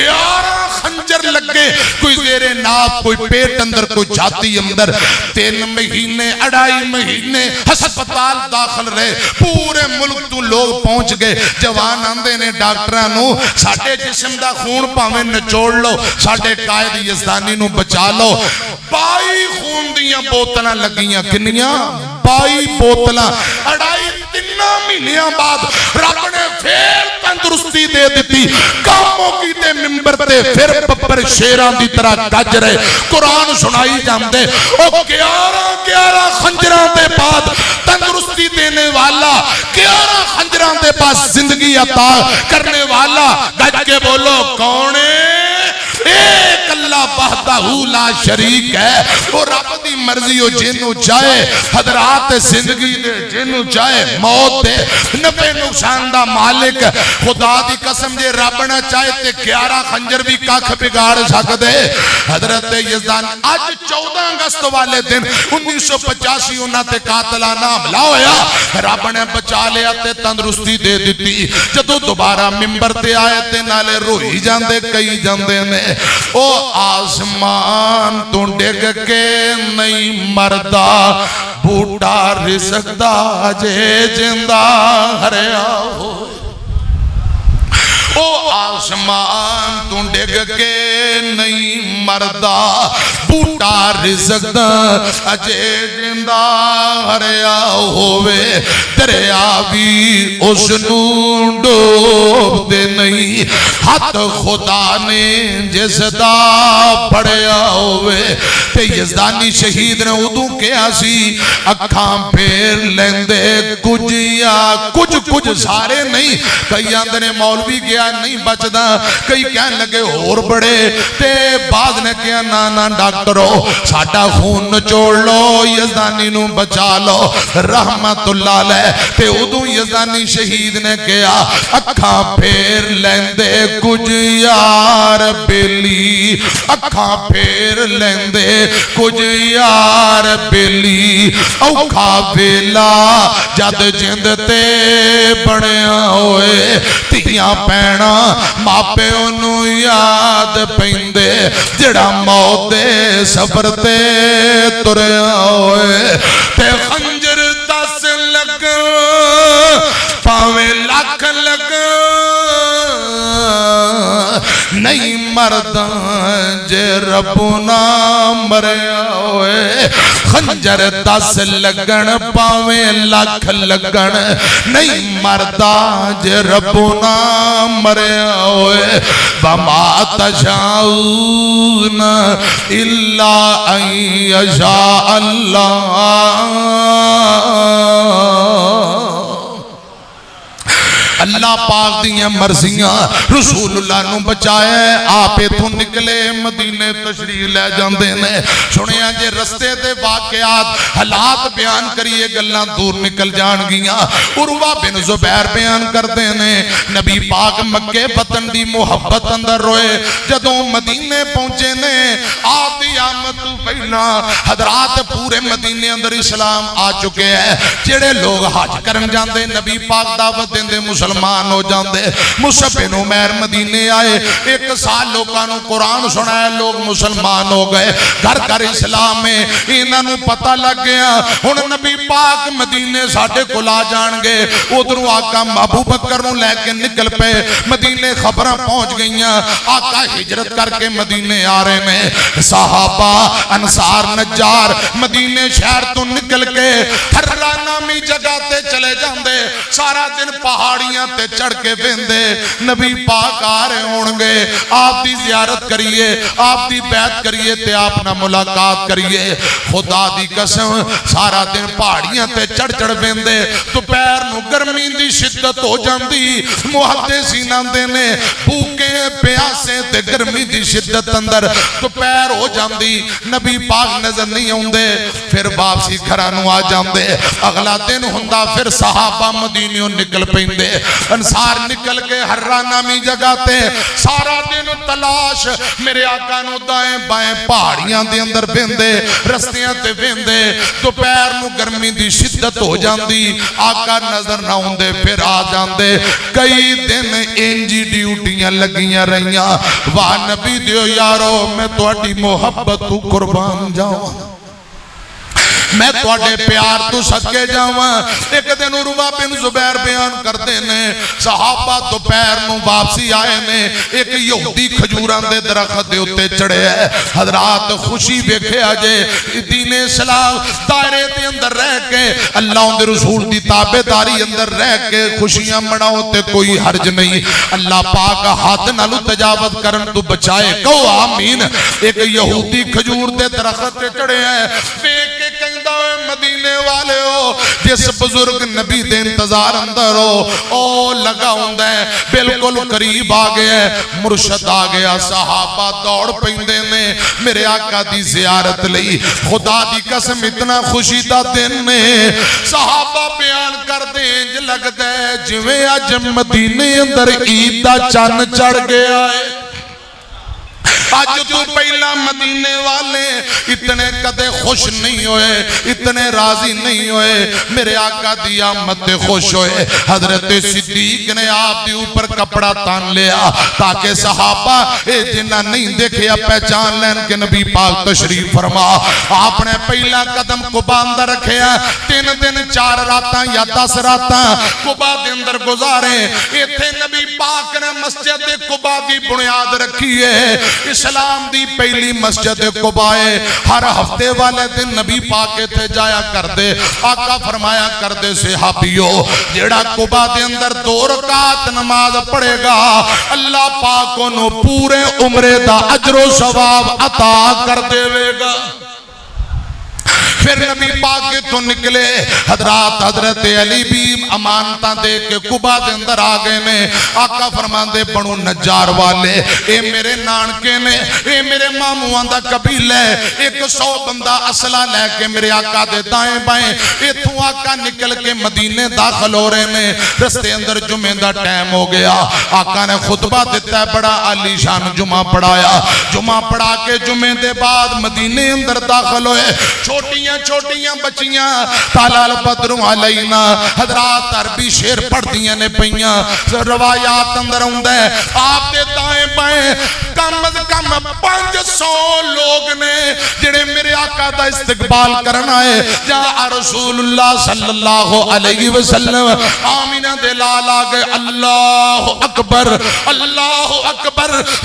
11 خنجر لگے کوئی زیر ناف کوئی پیٹ اندر کوئی چھاتی اندر 3 مہینے 2.5 مہینے ہسپتال داخل رہے پورے ملک تو لوگ پہنچ گئے جوان آندے نے ڈاکٹرانو ساڑھے جسم دا خون پاویں نچوڑ لو ساڑھے قائد یزدانی نو بچا لو 22 خون دیاں بوتلاں لگیاں کنیاں 22 بوتلاں 2.5-3 مہینیاں بعد رب نے پھر تندرستی دے دیتی کاموں کی تے ممبر تے پھر ببر شیران دی طرح گج رہے قرآن سنائی جاندے او 11 خنجران دے بعد تندرستی دینے والا 11 خنجران دے پاس زندگی عطا کرنے والا گج کے بولو کونے ایک اللہ وحدہ لا شریک ہے وہ رب دی مرضی ہو جنو چاہے حضرات زندگی دے جنو چاہے موت دے نفع نقصان دا مالک خدا دی قسم جے رب نہ چاہے تے 11 خنجر بھی کاکھ بگاڑ سکدے حضرت یزدان آج 14 اگست والے دن 1985 انہاں تے قاتلانہ حملہ ہویا رب نے بچا لیا تے تندرستی دے دیتی جدو دوبارہ ممبر تے آئے تے نالے روئی جاندے کئی جاندے نے او آسمان تو ڈگ کے نہیں مردہ بوٹا رزق دا جے جندہ ہریا ہو او آسمان تو ڈگ کے نہیں مردہ بوٹا رزق دا اجے جندہ ہریا ہوئے دریا بھی اس نو ڈوب دے نہیں ہاتھ خدا نے جس دا پڑیا ہوئے تے یزدانی شہید نے ادو کیا سی اکھاں پھیر لیندے کچھ یا کچھ سارے نہیں کئی آندنے مولوی گیا نہیں بچدا کئی کہنے لگے اور بڑے تے بعد نے کیا نانا ڈاکٹرو ساڑھا خون نچوڑ لو یزدانی نو بچا لو رحمت اللہ علیہ تے ادو یزدانی شہید نے کیا اکھاں پھیر لیندے کچھ یار بیلی اکھاں پھیر لیندے کچھ یار بیلی اوکھا بیلا جد جند تے بڑیا ہوئے تیاں پینا ماپے انہوں یاد پیندے جڑا موت دے سفر تے تریا ہوئے تے خنجر 10 لگ پاویں لاکھ لگ نہیں مردان جے رب نہ مریا ہوئے خنجر 10 لگن پاویں لاکھ لگن نہیں مردان جے رب نہ مریا ہوئے وما تشاؤون الا ان یشاء اللہ اللہ پاک دیاں مرضیاں رسول اللہ نو بچائے آپ ایتھوں نکلے مدینے تشریح لے جاندے نے سنیا جے رستے دے واقعات حالات بیان کریے گلاں دور نکل جان گیاں عروہ بن زبیر بیان کردے نے نبی پاک مکے وطن دی محبت اندر روئے جدوں مدینے پہنچے نے آپ دی آمد تو پہلا حضرات پورے مدینے اندر اسلام آ چکے ہیں جڑے لوگ حج کرن جاندے نبی پاک دعوت دیندے مسلمان مسلمان ہو جاندے مصعب بن عمیر مدینے آئے 1 سال لوگاں نو قرآن سنایا لوگ مسلمان ہو گئے گھر گھر اسلام میں انہاں نو پتہ لگ گیا ہن نبی پاک مدینے ساڈے کول آ جان گے ادھروں آقا ابو بکر نو لے کے نکل پے مدینے خبراں پہنچ گئیاں آقا ہجرت کر کے مدینے آ رہے نے صحابہ انصار نجار مدینے شہر تو نکل کے ہررا نامی جگہ تے چلے جاندے سارا دن پہاڑیاں تے چڑھ کے ویندے نبی پاک آ رہے ہون گے آپ دی زیارت کریے آپ دی بیعت کریے تے آپ نہ ملاقات کریے خدا دی قسم سارا دن پہاڑیاں تے چڑھ چڑھ ویندے دوپہر نو گرمی دی شدت ہو جاندی محدثین آندے نے بھوکے پیاسے تے گرمی دی شدت اندر دوپہر ہو جاندی نبی پاک نظر نہیں آوندے پھر واپسی گھراں نو آ جاندے اگلا دن ہوندا پھر صحابہ مدینیوں نکل پیندے انصار نکل کے ہررا نامی جگہ تے سارا دن تلاش میرے آقا نو دائیں بائیں پہاڑیاں دے اندر ویندے رستیاں تے ویندے دوپہر نو گرمی دی شدت ہو جاندی آقا نظر نہ ہوندے پھر آ جاندے کئی دن انجی ڈیوٹیاں لگیاں رہیاں واہ نبی دیو یارو میں تواڈی محبت تو قربان جاواں میں تواڈے پیار تو صدقے جاواں ایک دن عروہ بن زبیر بیان کردے نے صحابہ دوپہر نو واپسی آئے نے ایک یہودی کھجوراں دے درخت دے اوتے چڑھے ہے حضرات خوشی ویکھیا جے دین اسلام دائرے دے اندر رہ کے اللہ دے رسول دی تابعداری اندر رہ کے خوشیاں مناؤ تے کوئی حرج نہیں اللہ پاک حد نالو تجاوز کرن تو بچائے کہو آمین ایک یہودی کھجور دے درخت تے چڑھے ہیں ویکھ کے کہندا مدینے والے ہو جس بزرگ نبی دے انتظار اندر ہو او لگا ہوندا ہے بالکل قریب آ گیا ہے مرشد آ گیا صحابہ دوڑ پیندے نے میرے آقا دی زیارت لئی خدا دی قسم اتنا خوشی دا دن نے صحابہ بیان کر دیں انج لگدا ہے جویں اج مدینے اندر عید دا چن چڑھ گیا ہے آج تو پہلا مدینے والے اتنے قدے خوش نہیں ہوئے اتنے راضی نہیں ہوئے میرے آقا دی آمد تے خوش ہوئے حضرت صدیق نے آپ دی اوپر کپڑا تان لیا تاکہ صحابہ جنہ نہیں دیکھے پہچان لین کہ نبی پاک تشریف فرما آپ نے پہلا قدم قبا اندر رکھے 3 دن 4 راتاں یا 10 راتاں قبا دے اندر گزارے ایتھے نبی پاک نے مسجد قبا دی بنیاد رکھی ہے اسلام دی پہلی مسجد قبائے ہر ہفتے والے دن نبی پاک تھے جایا کر دے آقا فرمایا کر دے صحابیو جیڑا قبا دے اندر 2 رکعت نماز پڑھے گا اللہ پاک انہوں پورے عمرے دا اجر و ثواب عطا کر دے گا پھر نبی پاک کے تو نکلے حضرت علی بھی امانتاں دے کے قبا دے اندر آگئے نے آقا فرمان دے بنو نجار والے اے میرے نانکے نے اے میرے ماموان دا قبیل ہے 100 بندہ اسلحہ لے کے میرے آقا دے دائیں بائیں ایتھوں آقا نکل کے مدینے داخل ہو رہے نے رستے اندر جمعہ دا ٹائم ہو گیا آقا نے خطبہ دیتا ہے بڑا عالی شان جمعہ پڑھایا جمعہ پڑھا کے جمعہ دے بعد مدینے اندر داخل ہوئے چھوٹیاں بچیاں تالال بدروں علینا حضرات عربی شیر پڑھ دیاں نے پہیاں روایات اندر ہوندہ ہے آپ دے دائیں بائیں کم از کم 500 لوگ نے جنہیں میرے آقا دا استقبال کرنا ہے جا رسول اللہ صلی اللہ علیہ وسلم آمینہ دلال آگئے اللہ اکبر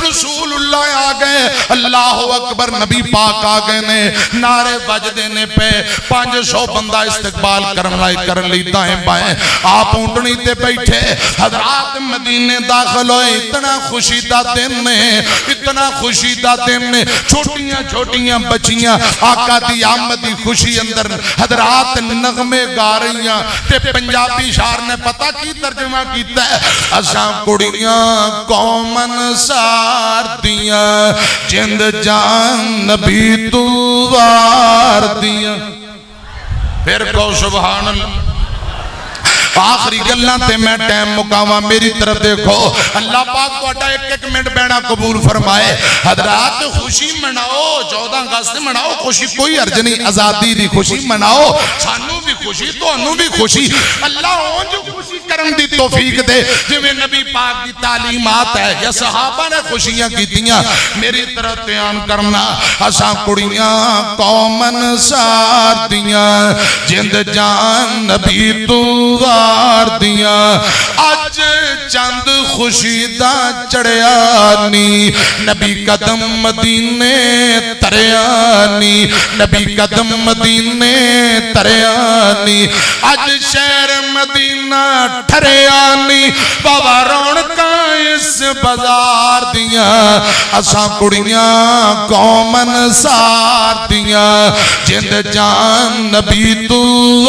رسول اللہ آگئے اللہ اکبر نبی پاک آگئے نے نعرے بجدے نے پہ 500 بندہ استقبال کرن لی دائیں بائیں آپ اونٹنی تے بیٹھے حضرات مدینے داخل ہوئے اتنا خوشی دا دن نے چھوٹیاں بچیاں آقا دی آمدی خوشی اندر حضرات نغمے گا رہیاں تے پنجابی شار نے پتہ کی ترجمہ کیتا ہے اساں کڑیاں قومن سار دیاں جند جان نبی تو وار دیاں پھر کو سبحان اللہ آخری گلہ تے میں ٹائم مقامہ میری طرف دیکھو اللہ پاک کو اٹھا 1 منٹ بینا قبول فرمائے حضرات خوشی مناؤ 14 اگست مناؤ خوشی کوئی عرض نہیں آزادی دی خوشی مناؤ سانو بھی خوشی تانوں بھی خوشی اللہ اونج خوشی کرن دی توفیق دے جویں نبی پاک دی تعلیمات ہے یا صحابہ نے خوشیاں کیتیاں میری طرف دھیان کرنا اساں کڑیاں قومن سار دیاں جند جان نبی تو وار دیاں اج چند خوشی دا چڑھیا نی نبی قدم مدینے تریانی نبی قدم مدینے تریانی اج شہر مدینہ ٹھریانی بابا رونقاں اس بازار دیاں اساں کڑیاں قومن سار دیاں جند جان نبی تو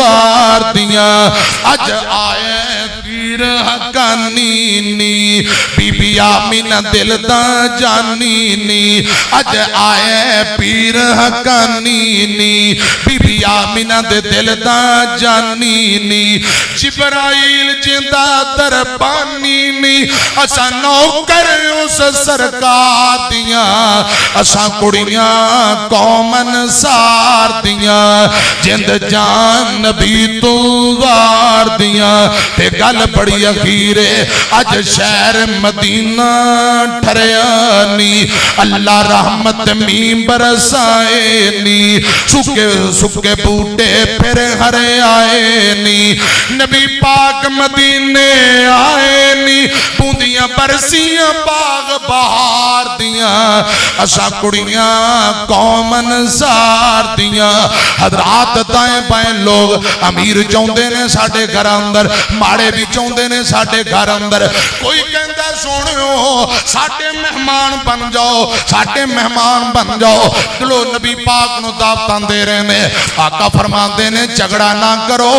آر دیاں اج آئے پیر حقانی نی بی بی آمینہ دل دا جانی نی اج آئے پیر حقانی نی بی بی آمینہ دل دا جانی نی جبرائیل جندہ دربانی نی اسا نوکر اس سرکار دیاں اسا کڑیاں قومن سار دیاں جند جان نبی تو وار دیاں تے گل بڑی اخیرے اج شہر مدینہ ٹھریانی اللہ رحمت میم برسائے نی سکے بوٹے پھر ہرے آئے نی نبی پاک مدینے آئے نی بوندیاں برسیاں باغ بہار دیاں اسا کڑیاں قومن سار دیاں حضرات دائیں بائیں لوگ امیر چوندے نے ساڑھے گھر اندر ماڑے بھی چوندے نے ساڑھے گھر اندر کوئی کہندہ سونیو ساڑھے مہمان بن جاؤ ساڑھے مہمان بن جاؤ دلو نبی پاک نو دعوتاں دے رہے نے آقا فرما دے نے جھگڑا نہ کرو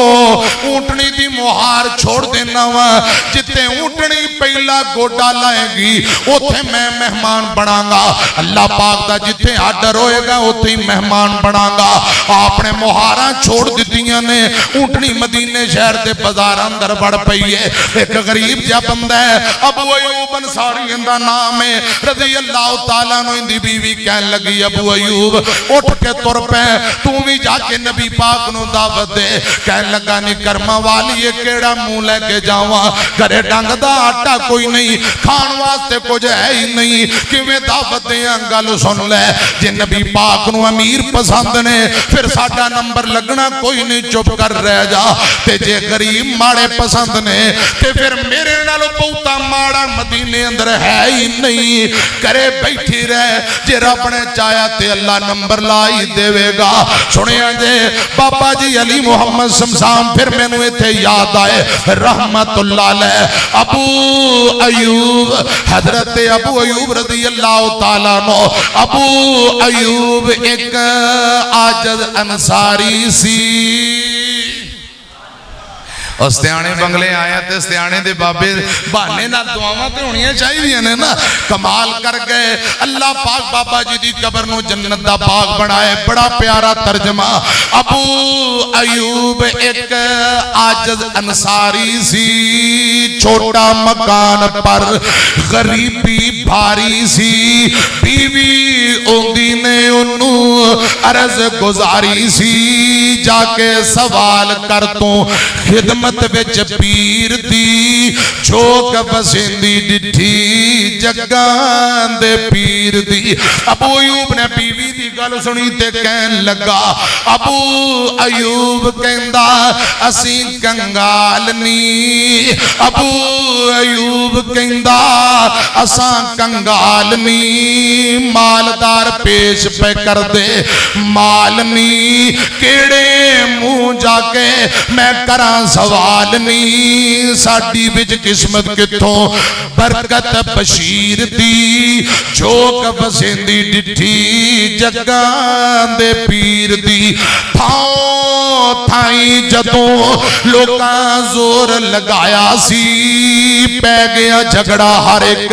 اونٹنی دی مہار چھوڑ دینا وا جتے اونٹنی پہلا گوڑا لائے گی اوتھے میں مہمان بنا گا اللہ پاک دا جتے آڈر ہوئے گا اوتھے ہی مہمان بنا گا آپ نے مہارہ چھوڑ دیتیاں نے اونٹنی مدینے شہر دے بازار اندر بڑھ پئیے ایک غریب جا بندہ ہے ابو ایوب انصاری اندہ نام ہے رضی اللہ تعالیٰ نو اندی بیوی کہن لگی ابو ایوب اٹھ کے تر پہ تو بھی جا کے نبی پاک نو دعوت دے کہن لگا نی کرما والی یہ کیڑا موں لے کے جاواں گھرے ڈنگ دا آٹا کوئی نہیں کھان واسطے کچھ ہے ہی نہیں کیویں دعوت دیاں گل سن لے جے نبی پاک نو امیر پسند نے پھر ساڈا نمبر لگنا کوئی نہیں چپ کر رہ جا تے جے غریب ماڑے پسند نے تے پھر میرے نالو بہتا ماڑا مدینے اندر ہے ہی نہیں کرے بیٹھی رہ جے رب نے چاہیا تے اللہ نمبر لائی دے وے گا سنیا جے بابا جی علی محمد شمسام پھر میں نے تھے یاد آئے رحمت اللہ علیہ ابو ایوب حضرت ابو ایوب رضی اللہ تعالیٰ نو ابو ایوب ایک عاجز انصاری سی استیانے بنگلے آیا تے استیانے دے بابے بہانے نہ دعاواں تے ہونیاں چاہیے نے نا کمال کر گئے اللہ پاک بابا جی دی قبر نو جنت دا باغ بنائے بڑا پیارا ترجمہ ابو ایوب ایک عاجز انصاری سی چھوٹا مکان پر غریبی بھاری سی بیوی اوندی نے انہوں عرض گزاری سی جا کے سوال کر تو خدمت وچ پیر دی چوک بسندی ڈٹھی جگان دے پیر دی ابو ایوب نے بیوی دی گل سنی تے کہن لگا ابو ایوب کہندا اسی کنگال نی ابو ایوب کہندا اساں کنگال نی مالدار پیش پہ کر دے مال نی کیڑے منہ جا کے میں کراں سوال نہیں ساڑی بچ قسمت کتوں برکت بشیر دی چوک بسندی ڈٹھی جگان دے پیر دی تھاؤں تھائیں جدوں لوکاں زور لگایا سی پہ گیا جھگڑا ہر ایک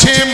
6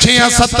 6-7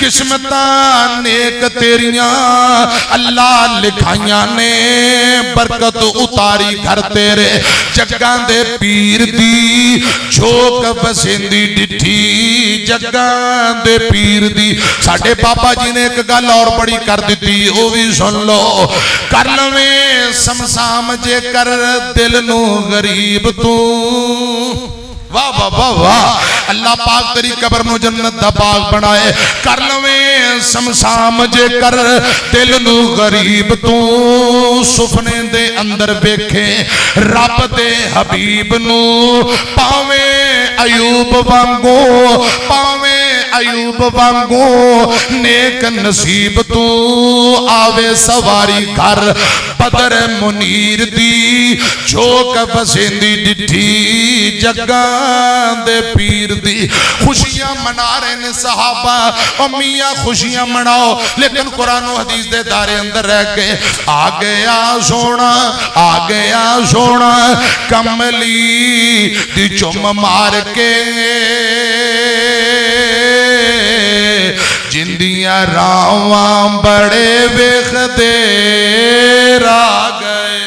قسمتاں نیک تیریاں اللہ لکھائیاں نے برکت اتاری گھر تیرے جگاں دے پیر دی جھوک بسیندی ڈٹھی جگاں دے پیر دی ساڑھے بابا جی نے ایک گل اور بڑی کر دیتی وہ بھی سن لو کر لویں سمسام جے کر دل نو غریب تو واہ واہ واہ واہ اللہ پاک تیری قبر نو جنت دا باغ بنائے کر لویں سمسام جے کر دل نو غریب تو سفنے دے اندر بیکھے رب دے حبیب نو پاویں ایوب وانگو پاویں ایوب وانگو نیک نصیب تو آوے سواری گھر بدر منیر دی جھوک بسیندی ڈٹھی جگاں دے پیر دی خوشیاں منا رہے نے صحابہ اور میاں خوشیاں مناؤ لیکن قرآن و حدیث دے دارے اندر رہ کے آ گیا سونا کملی دی چم مار کے جندیاں راواں بڑے ویخ دیر آ گئے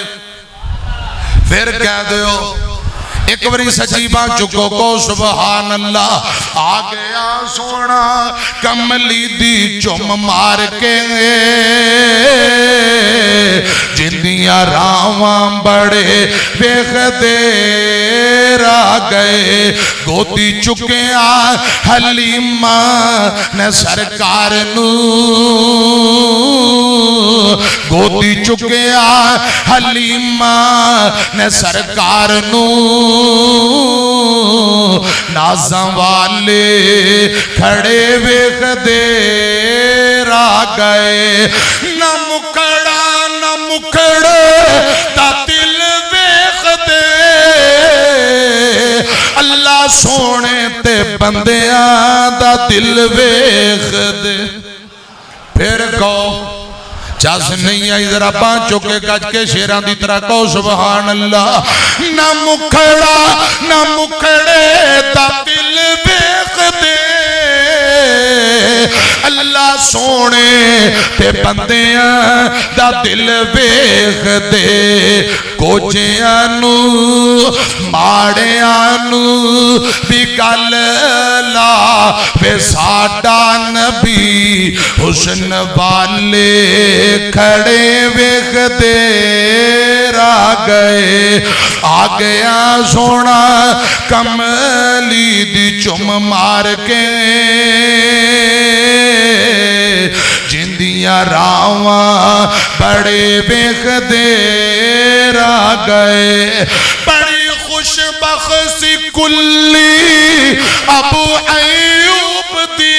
پھر کہہ دیو ایک بری سچی بات چکو کو سبحان اللہ آ گیا سونا کملی دی چم مار کے جندیاں راواں بڑے ویخ دیر آ گئے گوتی چکے آ حلیمہ نے سرکار نو گوتی چکے آ حلیمہ نے سرکار نو نازاں والے کھڑے ویخ دیر آ گئے نہ مکڑے تا دل ویخ دے اللہ سونے تے بندیاں دا دل ویخ دے پھر کہو چاس نہیں آئی ذرا پانچ چکے گج کے شیران دی طرح کہو سبحان اللہ نہ مکھڑے تا دل بیخ دے اللہ سونے تے بندیاں دا دل بیخ دے کوچیاں نو ماڑیاں نو بھی گل لا پہ ساڈا نبی حسن والے کھڑے ویخ دیر آ گیا سونا کملی دی چم مار کے جندیاں راواں بڑے ویخ دیر آ گئے بڑی خوش بخشی کلی ابو ایوب دی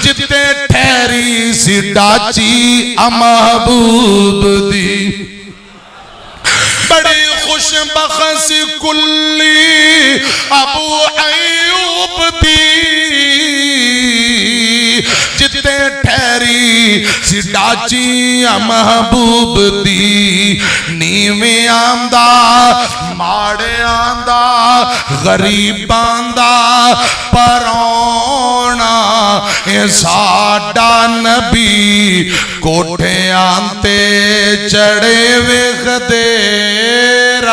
جتے ٹھہری سی ڈاچی محبوب دی بڑی خوش بخش کلی ابو ایوب دی جتے ٹھہری سی ڈاچی محبوب دی نیویں آمدہ ماڑے آمدہ غریب آمدہ پرونا اے ساڈا نبی کوٹھے آنتے چڑے ویخ دیر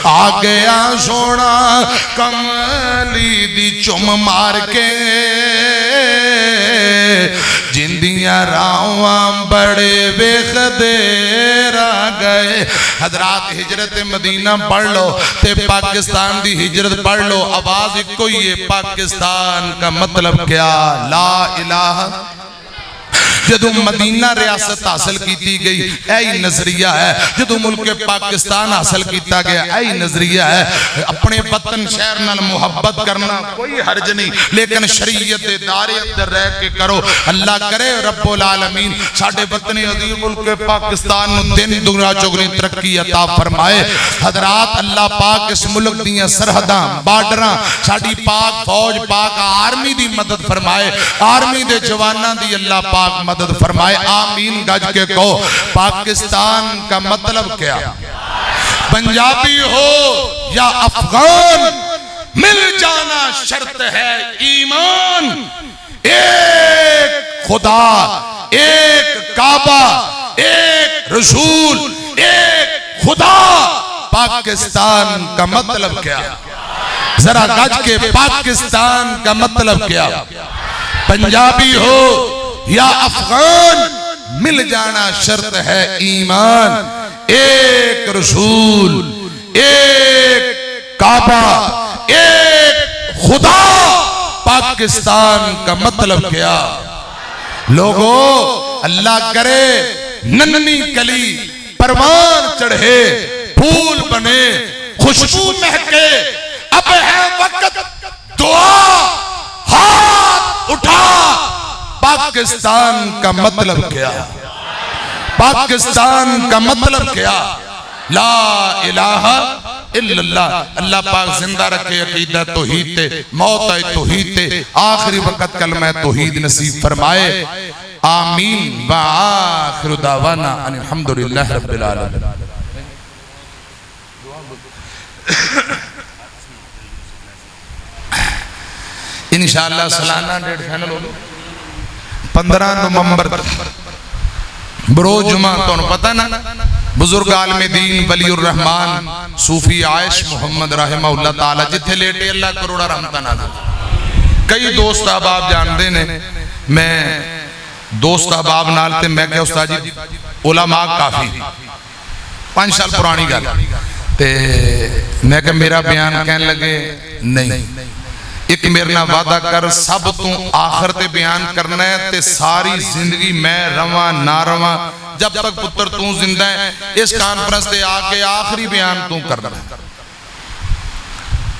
آ گیا سونا کملی دی چم مار کے جندیاں راواں بڑے ویخ دیر آ گئے حضرات ہجرت مدینہ پڑھ لو تے پاکستان دی ہجرت پڑھ لو آواز کوئی ہے پاکستان کا مطلب کیا لا الہ جدو مدینہ ریاست حاصل کیتی گئی ایہی نظریہ ہے جدو ملک پاکستان حاصل کیتا گیا ایہی نظریہ ہے اپنے وطن شہر نال محبت کرنا کوئی حرج نہیں لیکن شریعت دارے اندر رہ کے کرو اللہ کرے رب العالمین ساڑھے وطن عظیم ملک پاکستان نو دن دنیا چگنی ترقی عطا فرمائے حضرات اللہ پاک اس ملک دیاں سرحداں بارڈراں ساڑھی پاک فوج پاک آرمی دی مدد فرمائے آرمی دے جواناں دی اللہ پاک مدد فرمائے آمین گج کے کہو پاکستان کا مطلب کیا پنجابی ہو یا افغان مل جانا شرط ہے ایمان، ایک خدا، ایک کعبہ، ایک رسول، ایک خدا۔ پاکستان کا مطلب کیا؟ ذرا گج کے پاکستان کا مطلب کیا؟ پنجابی ہو یا افغان، مل جانا شرط ہے ایمان، ایک رسول، ایک کعبہ، ایک خدا۔ پاکستان کا مطلب کیا؟ لوگوں اللہ کرے ننھی کلی پروان چڑھے، پھول بنے، خوشبو مہکے، اب ہے وقت دعا، ہاتھ اٹھا۔ پاکستان کا مطلب کیا؟ پاکستان کا مطلب کیا؟ لا الہ الا اللہ۔ اللہ پاک زندہ رکھے عقیدہ توحید تے، موت آئے توحید تے، آخری وقت کلمہ توحید نصیب فرمائے، آمین۔ وآخر دعوانا ان الحمدللہ رب العالمین۔ انشاءاللہ سالانہ ڈیڑھ فینل ہو 15 نومبر برو جمعہ، تو پتہ نا بزرگ عالم دین ولی الرحمن صوفی عائش محمد رحمہ اللہ تعالی جتھے لیٹے اللہ کروڑا رحمتہ نازل۔ کئی دوست احباب جاندے نے، میں دوست احباب نالتے میں کہ استاد جی علماء کافی 5 سال پرانی گل تے میں کہ میرا بیان کہنے لگے نہیں، ایک میرنا وعدہ کر سب تو آخر تے بیان کرنا ہے تے ساری زندگی میں رواں نہ رواں جب تک پتر تو زندہ ہے، اس کانفرنس تے آکے آخری بیان تو کرنا ہے۔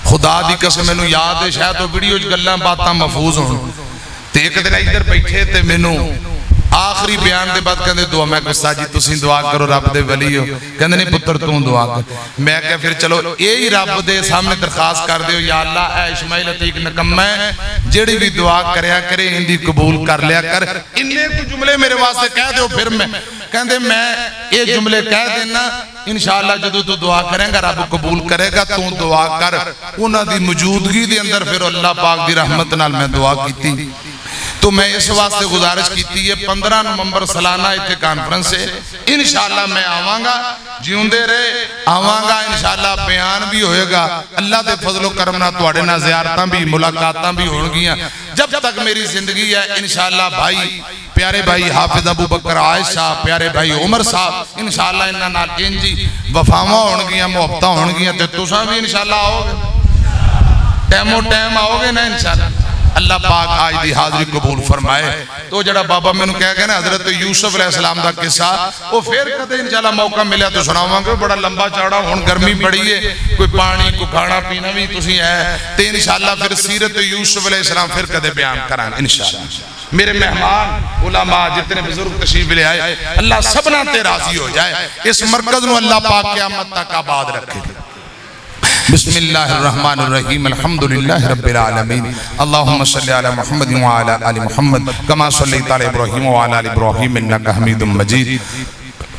خدا دی قسم مینوں یاد ہے، شاید تو ویڈیو گلاں باتاں محفوظ ہون تے ایک دن ادھر بیٹھے تے مینوں آخری بیان دے بعد کہندے دعا، میں کہ استاد جی تسی دعا کرو رب دے ولی ہو، کہندے نہیں پتر تو دعا کر۔ میں کہ پھر چلو یہی رب دے سامنے درخواست کر دیو، یا اللہ اے اسماعیل عتیق نکمہ ہے جیڑی بھی دعا کریا کرے اندی قبول کر لیا کر، انہیں کو جملے میرے واسطے کہہ دیو۔ پھر میں کہندے میں یہ جملے کہہ دینا، انشاءاللہ جدو تو دعا کریں گا رب قبول کرے گا، تو دعا کر۔ انہاں دی موجودگی دے اندر پھر اللہ پاک دی رحمت نال میں دعا کیتی، تو میں اس واسطے گزارش کیتی ہے 15 نومبر سالانہ ایتھے کانفرنس ہے، انشاءاللہ میں آواں گا، جیوندے رہے آواں گا، انشاءاللہ بیان بھی ہوئے گا، اللہ دے فضل و کرم نہ تواڈے نال زیارتاں بھی ملاقاتاں بھی ہون گیاں جب تک میری زندگی ہے۔ انشاءاللہ بھائی پیارے بھائی حافظ ابو بکر عائش صاحب، پیارے بھائی عمر صاحب، انشاءاللہ انہاں نال انجی وفاواں ہون گیاں، محبتاں ہون گیاں تے تساں بھی انشاءاللہ آؤ گے، ٹائمو ٹائم آؤ گے نا انشاءاللہ۔ اللہ پاک آج دی حاضری قبول فرمائے۔ تو جڑا بابا میں نے کہہ گیا نا حضرت یوسف علیہ السلام دا قصہ، وہ پھر کدے انشاءاللہ موقع ملیا تو سناواں گے، بڑا لمبا چوڑا، ہن گرمی بڑی ہے، کوئی پانی کو کھانا پینا بھی تسی ہے تے انشاءاللہ پھر سیرت یوسف علیہ السلام پھر کدے بیان کران انشاءاللہ۔ میرے مہمان علماء جتنے بزرگ تشریف لے آئے، اللہ سبنا تے راضی ہو جائے، اس مرکز نو اللہ پاک قیامت تک آباد رکھے۔ بسم اللہ الرحمن الرحیم، الحمدللہ رب العالمین، اللہم صلی علی محمد وعلی آل محمد کما صلیت علی ابراہیم وعلی آل ابراہیم انکا حمید مجید،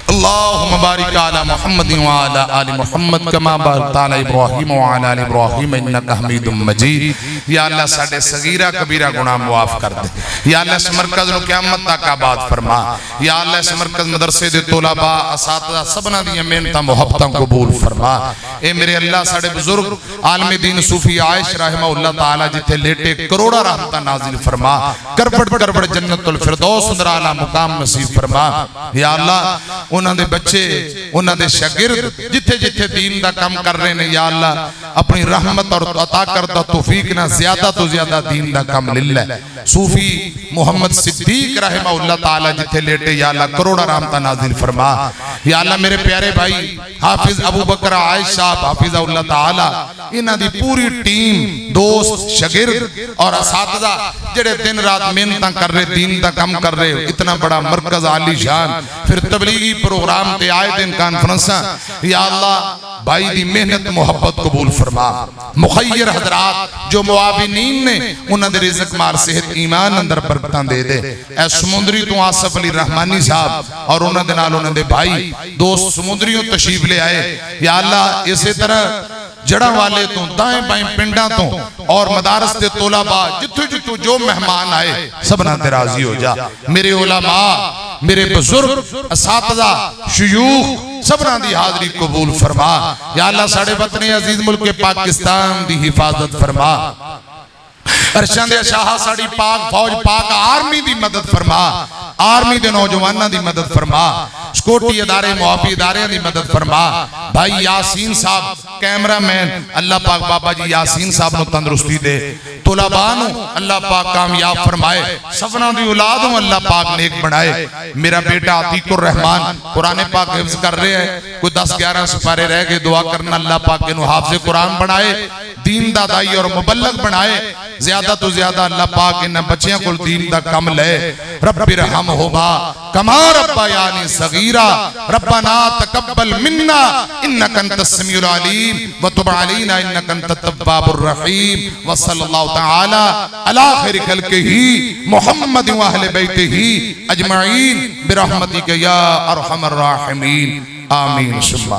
اللہم بارک علی محمد وعلی آل محمد کما بارکت علی ابراہیم وعلی آل ابراہیم انکا حمید مجید۔ یا اللہ ساڑھے صغیرہ کبیرہ گناہ معاف کر دے، یا اللہ اس مرکز نو قیامت تک آباد فرما، یا اللہ اس مرکز مدرسے دے طلباء اساتذہ سبنا دی محنتاں محبتاں قبول فرما۔ اے میرے اللہ ساڑھے بزرگ عالم دین صوفی عائش رحمہ اللہ تعالی جتھے لیٹے کروڑا رحمتہ نازل فرما، کربڑ جنت الفردوس اندر اعلیٰ مقام نصیب فرما۔ یا اللہ انہاں دے بچے، انہاں دے شاگرد جتھے جتھے دین دا کام کر رہے ہیں، یا اللہ اپنی رحمت اور عطا کردہ توفیق نہ زیادہ تو زیادہ دین دا کام للہ۔ صوفی محمد صدیق رحمہ اللہ تعالی جتھے لیٹے، یا اللہ کروڑا رحمتہ نازل فرما۔ یا اللہ میرے پیارے بھائی حافظ ابو بکر عائش صاحب حافظ اللہ تعالی، انہاں دی پوری ٹیم، دوست، شاگرد اور اساتذہ جڑے دن رات محنتاں کر رہے، دین دا کام کر رہے، اتنا بڑا مرکز عالی شان، پھر تبلیغی پروگرام تے آئے دن کانفرنساں، یا اللہ بھائی دی محنت محبت قبول فرما۔ مخیر حضرات جو معاونین نے، انہاں دے رزق مال صحت ایمان اندر برکتاں دے دے۔ اے سمندری تو آصف علی رحمانی صاحب اور انہاں دے نال انہاں دے بھائی دوست سمندریوں تشریف لے آئے، یا اللہ اسی طرح جڑا والے تو دائیں بائیں پنڈاں تو اور مدارس دے طلباء جتو جتو جو مہمان آئے سبنا تے راضی ہو جا. میرے علماء، میرے بزرگ، اساتذہ، شیوخ سبنا دی حاضری قبول فرما. یا اللہ ساڑھے وطن عزیز ملک پاکستان دی حفاظت فرما. ارشان دے شاہ ساڑی پاک فوج پاک آرمی دی مدد فرما. آرمی دے نوجوانہ دی مدد فرما. سکوٹی ادارے معافی ادارے دی مدد فرما. بھائی یاسین صاحب کیمرہ مین، اللہ پاک بابا جی یاسین صاحب نو تندرستی دے. طلبانو اللہ پاک کامیاب فرمائے. سفنہ دی اولادوں اللہ پاک نیک بنائے. میرا بیٹا عتیق الرحمن قرآن پاک حفظ کر رہے ہیں، کوئی 10-11 سپارے رہ گئے. دعا کرنا اللہ پاک انہوں حافظ قرآن بنائے، دین دا دائی اور مبلغ بنائے. زیادہ تو زیادہ اللہ پاک انہیں بچیاں کو دین دا کم لے. رب رحمہما کما ربیانی صغیرا ربنا تقبل منا انکا انت السمیع العلیم وتب علینا انکا انت التواب الرحیم. وصلی اللہ تعالی علی خیر خلقہ محمد و اہل بیتہ اجمعین برحمتک یا ارحم الراحمین. آمین.